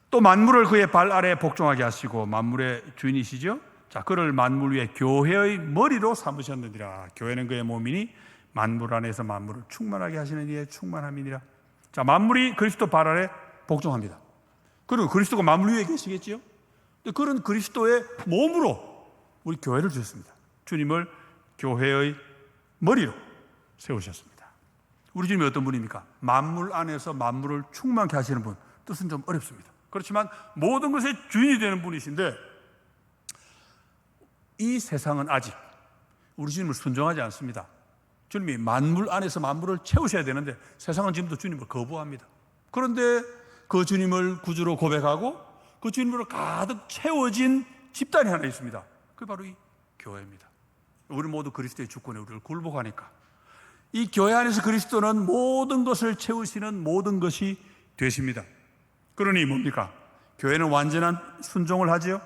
또 만물을 그의 발 아래에 복종하게 하시고 만물의 주인이시죠? 자, 그를 만물 위에 교회의 머리로 삼으셨느니라. 교회는 그의 몸이니 만물 안에서 만물을 충만하게 하시는 이의 충만함이니라. 자, 만물이 그리스도 발 아래 복종합니다. 그리고 그리스도가 만물 위에 계시겠지요? 그런 그리스도의 몸으로 우리 교회를 주셨습니다. 주님을 교회의 머리로 세우셨습니다. 우리 주님이 어떤 분입니까? 만물 안에서 만물을 충만케 하시는 분. 뜻은 좀 어렵습니다. 그렇지만 모든 것의 주인이 되는 분이신데, 이 세상은 아직 우리 주님을 순종하지 않습니다. 주님이 만물 안에서 만물을 채우셔야 되는데 세상은 지금도 주님을 거부합니다. 그런데 그 주님을 구주로 고백하고 그 주님으로 가득 채워진 집단이 하나 있습니다. 그게 바로 이 교회입니다. 우리 모두 그리스도의 주권에 우리를 굴복하니까 이 교회 안에서 그리스도는 모든 것을 채우시는 모든 것이 되십니다. 그러니 뭡니까? 교회는 완전한 순종을 하지요.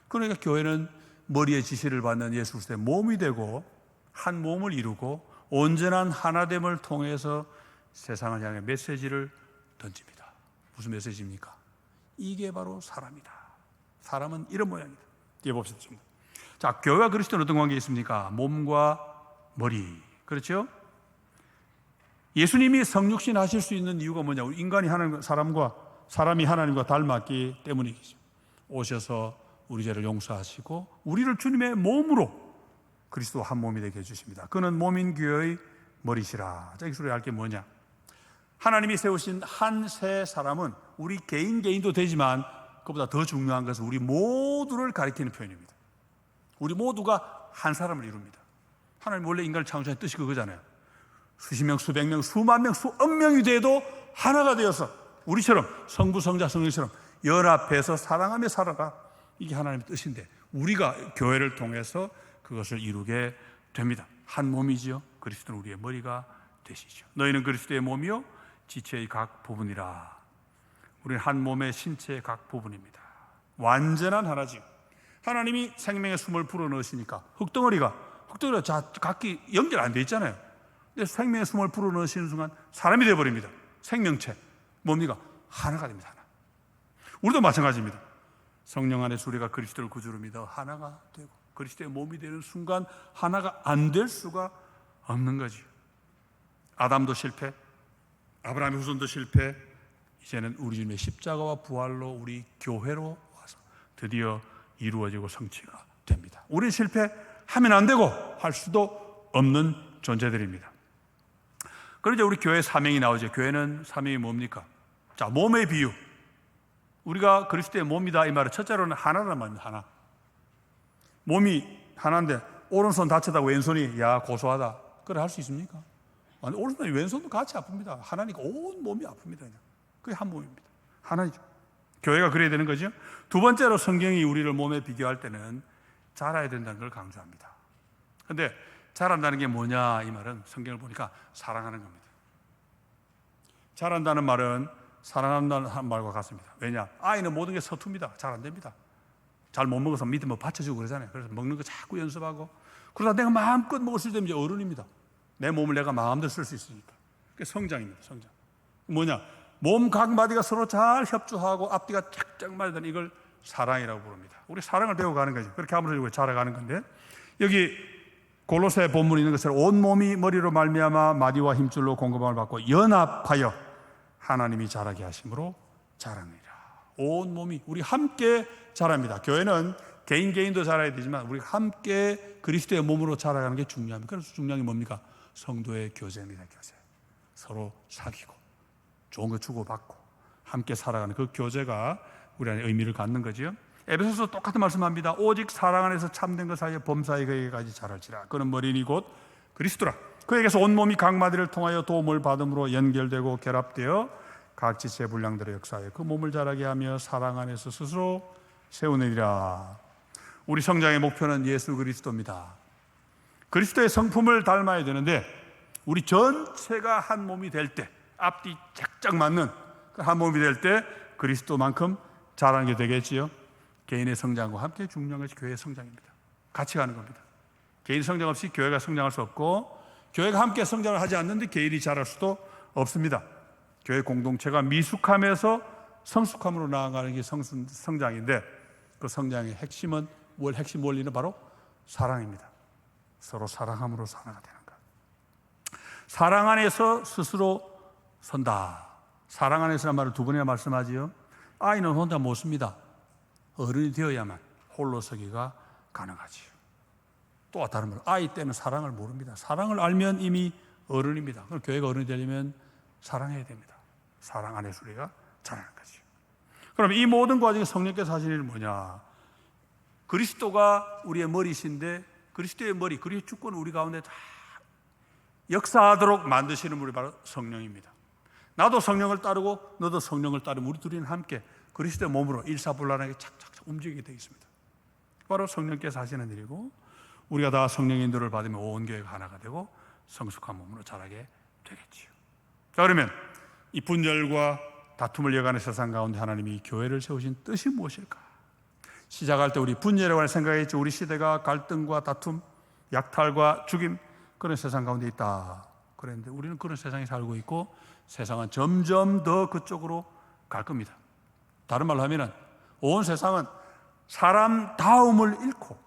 그러니까 교회는 머리의 지시를 받는 예수 그리스도의 몸이 되고 한 몸을 이루고 온전한 하나됨을 통해서 세상을 향해 메시지를 던집니다. 무슨 메시지입니까? 이게 바로 사람이다. 사람은 이런 모양이다. 이해 봅시다. 자, 교회와 그리스도는 어떤 관계가 있습니까? 몸과 머리. 그렇죠? 예수님이 성육신 하실 수 있는 이유가 뭐냐? 인간이 사람이 하나님과 닮았기 때문이죠. 오셔서 우리 죄를 용서하시고 우리를 주님의 몸으로 그리스도와 한 몸이 되게 해주십니다. 그는 몸인 교회의 머리시라. 자, 이 소리 할 게 뭐냐? 하나님이 세우신 한 세 사람은 우리 개인도 되지만 그보다 더 중요한 것은 우리 모두를 가리키는 표현입니다. 우리 모두가 한 사람을 이룹니다. 하나님 원래 인간을 창조한 뜻이 그거잖아요. 수십 명, 수백 명, 수만 명, 수억 명이 돼도 하나가 되어서 우리처럼 성부, 성자, 성령처럼 연합해서 사랑하며 살아가 이게 하나님의 뜻인데 우리가 교회를 통해서 그것을 이루게 됩니다. 한 몸이지요. 그리스도는 우리의 머리가 되시죠. 너희는 그리스도의 몸이요 지체의 각 부분이라. 우리는 한 몸의 신체의 각 부분입니다. 완전한 하나지요. 하나님이 생명의 숨을 불어넣으시니까 흙덩어리가 각기 연결 안 돼 있잖아요. 근데 생명의 숨을 불어넣으시는 순간 사람이 되어버립니다. 생명체 뭡니까? 하나가 됩니다. 하나. 우리도 마찬가지입니다. 성령 안에서 우리가 그리스도를 구주로 믿어 하나가 되고 그리스도의 몸이 되는 순간 하나가 안 될 수가 없는 거죠. 아담도 실패, 아브라함의 후손도 실패, 이제는 우리 주님의 십자가와 부활로 우리 교회로 와서 드디어 이루어지고 성취가 됩니다. 우리는 실패하면 안 되고 할 수도 없는 존재들입니다. 그런데 우리 교회 사명이 나오죠. 교회는 사명이 뭡니까? 자, 몸의 비유. 우리가 그리스도의 몸이다 이 말은 첫째로는 하나란 말입니다. 하나. 몸이 하나인데 오른손 다쳤다고 왼손이 고소하다. 그래 할 수 있습니까? 아니, 오른손이 왼손도 같이 아픕니다. 하나니까 온 몸이 아픕니다. 그냥. 그게 한 몸입니다. 하나이죠. 교회가 그래야 되는 거죠. 두 번째로 성경이 우리를 몸에 비교할 때는 자라야 된다는 걸 강조합니다. 그런데 자란다는 게 뭐냐 이 말은 성경을 보니까 사랑하는 겁니다. 자란다는 말은 사랑한다는 말과 같습니다. 왜냐? 아이는 모든 게 서툽니다. 잘 안 됩니다. 잘 못 먹어서 밑에 뭐 받쳐주고 그러잖아요. 그래서 먹는 거 자꾸 연습하고 그러다 내가 마음껏 먹을 수 있으면 이제 어른입니다. 내 몸을 내가 마음대로 쓸 수 있으니까. 그게 성장입니다. 성장. 뭐냐? 몸 각 마디가 서로 잘 협조하고 앞뒤가 쫙쫙 맞는 이걸 사랑이라고 부릅니다. 우리 사랑을 배워가는 거죠. 그렇게 하면서 자라가는 건데 여기 골로새 본문에 있는 것처럼 온 몸이 머리로 말미암아 마디와 힘줄로 공급함을 받고 연합하여 하나님이 자라게 하심으로 자랍니다. 온 몸이 우리 함께 자랍니다. 교회는 개인도 자라야 되지만 우리 함께 그리스도의 몸으로 자라가는 게 중요합니다. 그래서 중요한 게 뭡니까? 성도의 교제입니다. 교제. 서로 사귀고 좋은 거 주고받고 함께 살아가는 그 교제가 우리 안에 의미를 갖는 거죠. 에베소서 똑같은 말씀합니다. 오직 사랑 안에서 참된 것 사이에 범사에 그에게까지 자랄지라. 그는 머리니 곧 그리스도라. 그에게서 온몸이 각 마디를 통하여 도움을 받음으로 연결되고 결합되어 각 지체 분량들의 역사에 그 몸을 자라게 하며 사랑 안에서 스스로 세우느니라. 우리 성장의 목표는 예수 그리스도입니다. 그리스도의 성품을 닮아야 되는데 우리 전체가 한 몸이 될 때 앞뒤 짝짝 맞는 한 몸이 될 때 그리스도만큼 자라는 게 되겠지요. 개인의 성장과 함께 중요한 것이 교회의 성장입니다. 같이 가는 겁니다. 개인 성장 없이 교회가 성장할 수 없고 교회가 함께 성장을 하지 않는데 개인이 자랄 수도 없습니다. 교회 공동체가 미숙함에서 성숙함으로 나아가는 게 성장인데 그 성장의 핵심 원리는 바로 사랑입니다. 서로 사랑함으로 하나가 되는 것. 사랑 안에서 스스로 선다. 사랑 안에서란 말을 두 번이나 말씀하지요. 아이는 혼자 못 씁니다. 어른이 되어야만 홀로 서기가 가능하지요. 또 다른 말, 아이 때는 사랑을 모릅니다. 사랑을 알면 이미 어른입니다. 그럼 교회가 어른이 되려면 사랑해야 됩니다. 사랑 안에서 우리가 자라는 거죠. 그럼 이 모든 과정에 성령께서 하시는 일은 뭐냐? 그리스도가 우리의 머리신데 그리스도의 머리, 그리스도의 주권을 우리 가운데 다 역사하도록 만드시는 분이 바로 성령입니다. 나도 성령을 따르고 너도 성령을 따르면 우리 둘이는 함께 그리스도의 몸으로 일사불란하게 착착착 움직이게 되어 있습니다. 바로 성령께서 하시는 일이고 우리가 다 성령의 인도를 받으면 온 교회가 하나가 되고 성숙한 몸으로 자라게 되겠지요. 자, 그러면 이 분열과 다툼을 이어가는 세상 가운데 하나님이 교회를 세우신 뜻이 무엇일까? 시작할 때 우리 분열에 관해 생각했죠. 우리 시대가 갈등과 다툼, 약탈과 죽임 그런 세상 가운데 있다. 그랬는데 우리는 그런 세상에 살고 있고 세상은 점점 더 그쪽으로 갈 겁니다. 다른 말로 하면은 온 세상은 사람다움을 잃고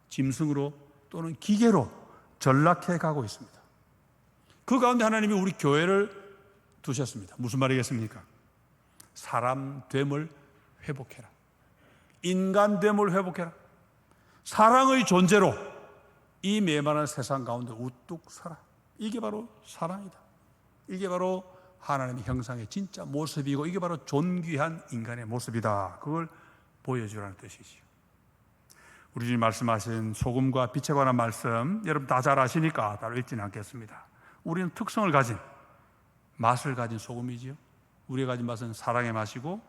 짐승으로 또는 기계로 전락해 가고 있습니다. 그 가운데 하나님이 우리 교회를 두셨습니다. 무슨 말이겠습니까? 사람됨을 회복해라. 인간됨을 회복해라. 사랑의 존재로 이 메마른 세상 가운데 우뚝 서라. 이게 바로 사랑이다. 이게 바로 하나님의 형상의 진짜 모습이고 이게 바로 존귀한 인간의 모습이다. 그걸 보여주라는 뜻이지요. 우리 주님 말씀하신 소금과 빛에 관한 말씀 여러분 다 잘 아시니까 따로 읽지는 않겠습니다. 우리는 특성을 가진 맛을 가진 소금이지요. 우리가 가진 맛은 사랑의 맛이고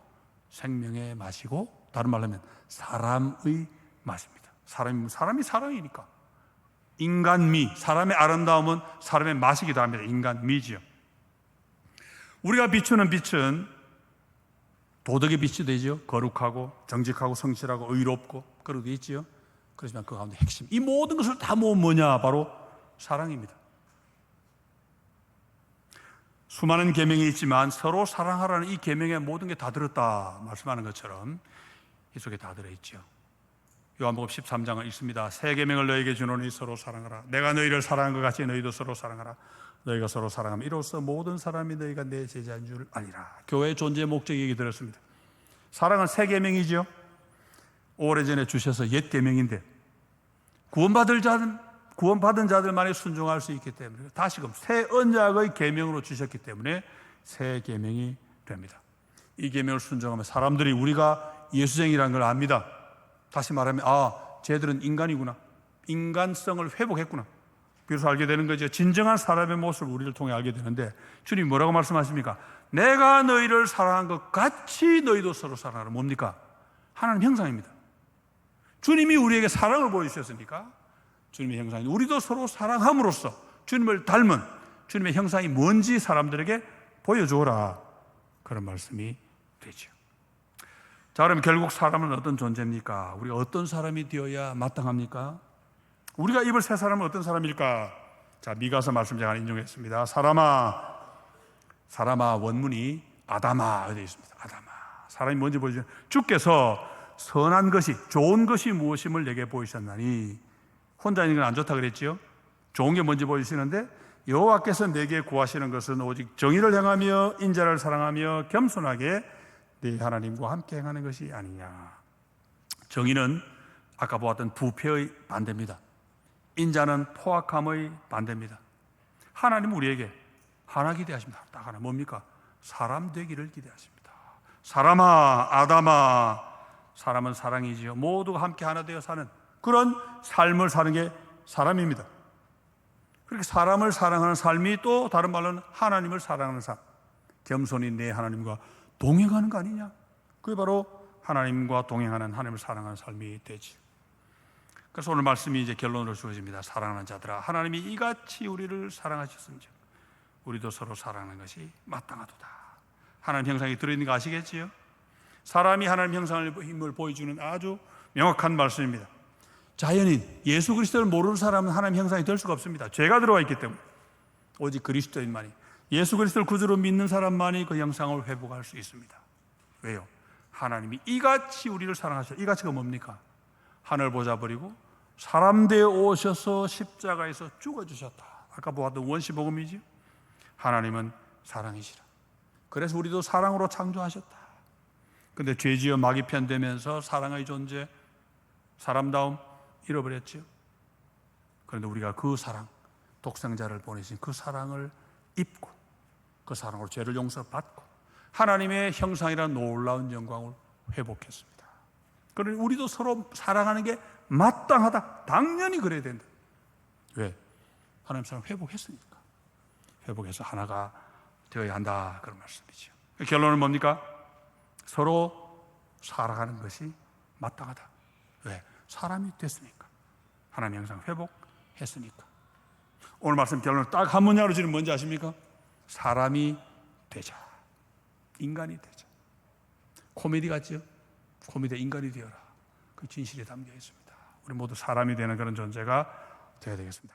생명의 맛이고, 다른 말로 하면 사람의 맛입니다. 사람이 사랑이니까. 인간미, 사람의 아름다움은 사람의 맛이기도 합니다. 인간미지요. 우리가 비추는 빛은 도덕의 빛이 되죠. 거룩하고 정직하고 성실하고 의롭고 그러고 있지요. 그렇지만 그 가운데 핵심, 이 모든 것을 다 모은 뭐냐? 바로 사랑입니다. 수많은 계명이 있지만 서로 사랑하라는 이 계명에 모든 게 다 들었다 말씀하는 것처럼 이 속에 다 들어있죠. 요한복음 13장을 읽습니다. 새 계명을 너에게 주노니 서로 사랑하라. 내가 너희를 사랑한 것 같이 너희도 서로 사랑하라. 너희가 서로 사랑하면 이로써 모든 사람이 너희가 내 제자인 줄 아니라. 교회의 존재의 목적이 얘기 들었습니다. 사랑은 새 계명이죠. 오래전에 주셔서 옛 계명인데 구원받은 자들만이 순종할 수 있기 때문에 다시금 새 언약의 계명으로 주셨기 때문에 새 계명이 됩니다. 이 계명을 순종하면 사람들이 우리가 예수쟁이라는 걸 압니다. 다시 말하면 쟤들은 인간이구나, 인간성을 회복했구나, 비로소 알게 되는 거죠. 진정한 사람의 모습을 우리를 통해 알게 되는데, 주님이 뭐라고 말씀하십니까? 내가 너희를 사랑한 것 같이 너희도 서로 사랑하라. 뭡니까? 하나님 형상입니다. 주님이 우리에게 사랑을 보여주셨으니까 주님의 형상이, 우리도 서로 사랑함으로써 주님을 닮은 주님의 형상이 뭔지 사람들에게 보여주어라, 그런 말씀이 되죠. 자, 그럼 결국 사람은 어떤 존재입니까? 우리가 어떤 사람이 되어야 마땅합니까? 우리가 입을 새 사람은 어떤 사람일까? 자, 미가서 말씀 제가 인용했습니다. 사람아, 원문이 아담아 되어 있습니다. 아담아. 사람이 뭔지 보여주죠. 주께서 선한 것이, 좋은 것이 무엇임을 내게 보이셨나니. 혼자 있는 건 안 좋다 그랬지요. 좋은 게 뭔지 보이시는데, 여호와께서 내게 구하시는 것은 오직 정의를 행하며 인자를 사랑하며 겸손하게 네 하나님과 함께 행하는 것이 아니냐. 정의는 아까 보았던 부패의 반대입니다. 인자는 포악함의 반대입니다. 하나님은 우리에게 하나 기대하십니다. 딱 하나, 뭡니까? 사람 되기를 기대하십니다. 사람아, 아담아. 사람은 사랑이지요. 모두가 함께 하나 되어 사는 그런 삶을 사는 게 사람입니다. 그렇게 사람을 사랑하는 삶이 또 다른 말로는 하나님을 사랑하는 삶, 겸손히 내 하나님과 동행하는 거 아니냐? 그게 바로 하나님과 동행하는, 하나님을 사랑하는 삶이 되지. 그래서 오늘 말씀이 이제 결론으로 주어집니다. 사랑하는 자들아, 하나님이 이같이 우리를 사랑하셨은즉 우리도 서로 사랑하는 것이 마땅하도다. 하나님 형상이 들어있는 거 아시겠지요? 사람이 하나님 형상을 힘을 보여주는 아주 명확한 말씀입니다. 자연인 예수 그리스도를 모르는 사람은 하나님 형상이 될 수가 없습니다. 죄가 들어와 있기 때문에. 오직 그리스도인만이, 예수 그리스도를 구주로 믿는 사람만이 그 형상을 회복할 수 있습니다. 왜요? 하나님이 이같이 우리를 사랑하셨다. 이같이가 뭡니까? 하늘 보좌 버리고 사람 되어 오셔서 십자가에서 죽어주셨다. 아까 보았던 원시복음이죠. 하나님은 사랑이시라. 그래서 우리도 사랑으로 창조하셨다. 근데 죄지어 마귀 편되면서 사랑의 존재, 사람다움 잃어버렸죠. 그런데 우리가 그 사랑, 독생자를 보내신 그 사랑을 입고 그 사랑으로 죄를 용서받고 하나님의 형상이라는 놀라운 영광을 회복했습니다. 그러니 우리도 서로 사랑하는 게 마땅하다. 당연히 그래야 된다. 왜? 하나님 사랑 회복했으니까. 회복해서 하나가 되어야 한다, 그런 말씀이죠. 결론은 뭡니까? 서로 사랑하는 것이 마땅하다. 왜? 사람이 됐으니까. 하나님 형상 회복했으니까. 오늘 말씀 결론을 딱 한 문장으로 지는 뭔지 아십니까? 사람이 되자. 인간이 되자. 코미디 같죠? 코미디 인간이 되어라. 그 진실이 담겨 있습니다. 우리 모두 사람이 되는 그런 존재가 되어야 되겠습니다.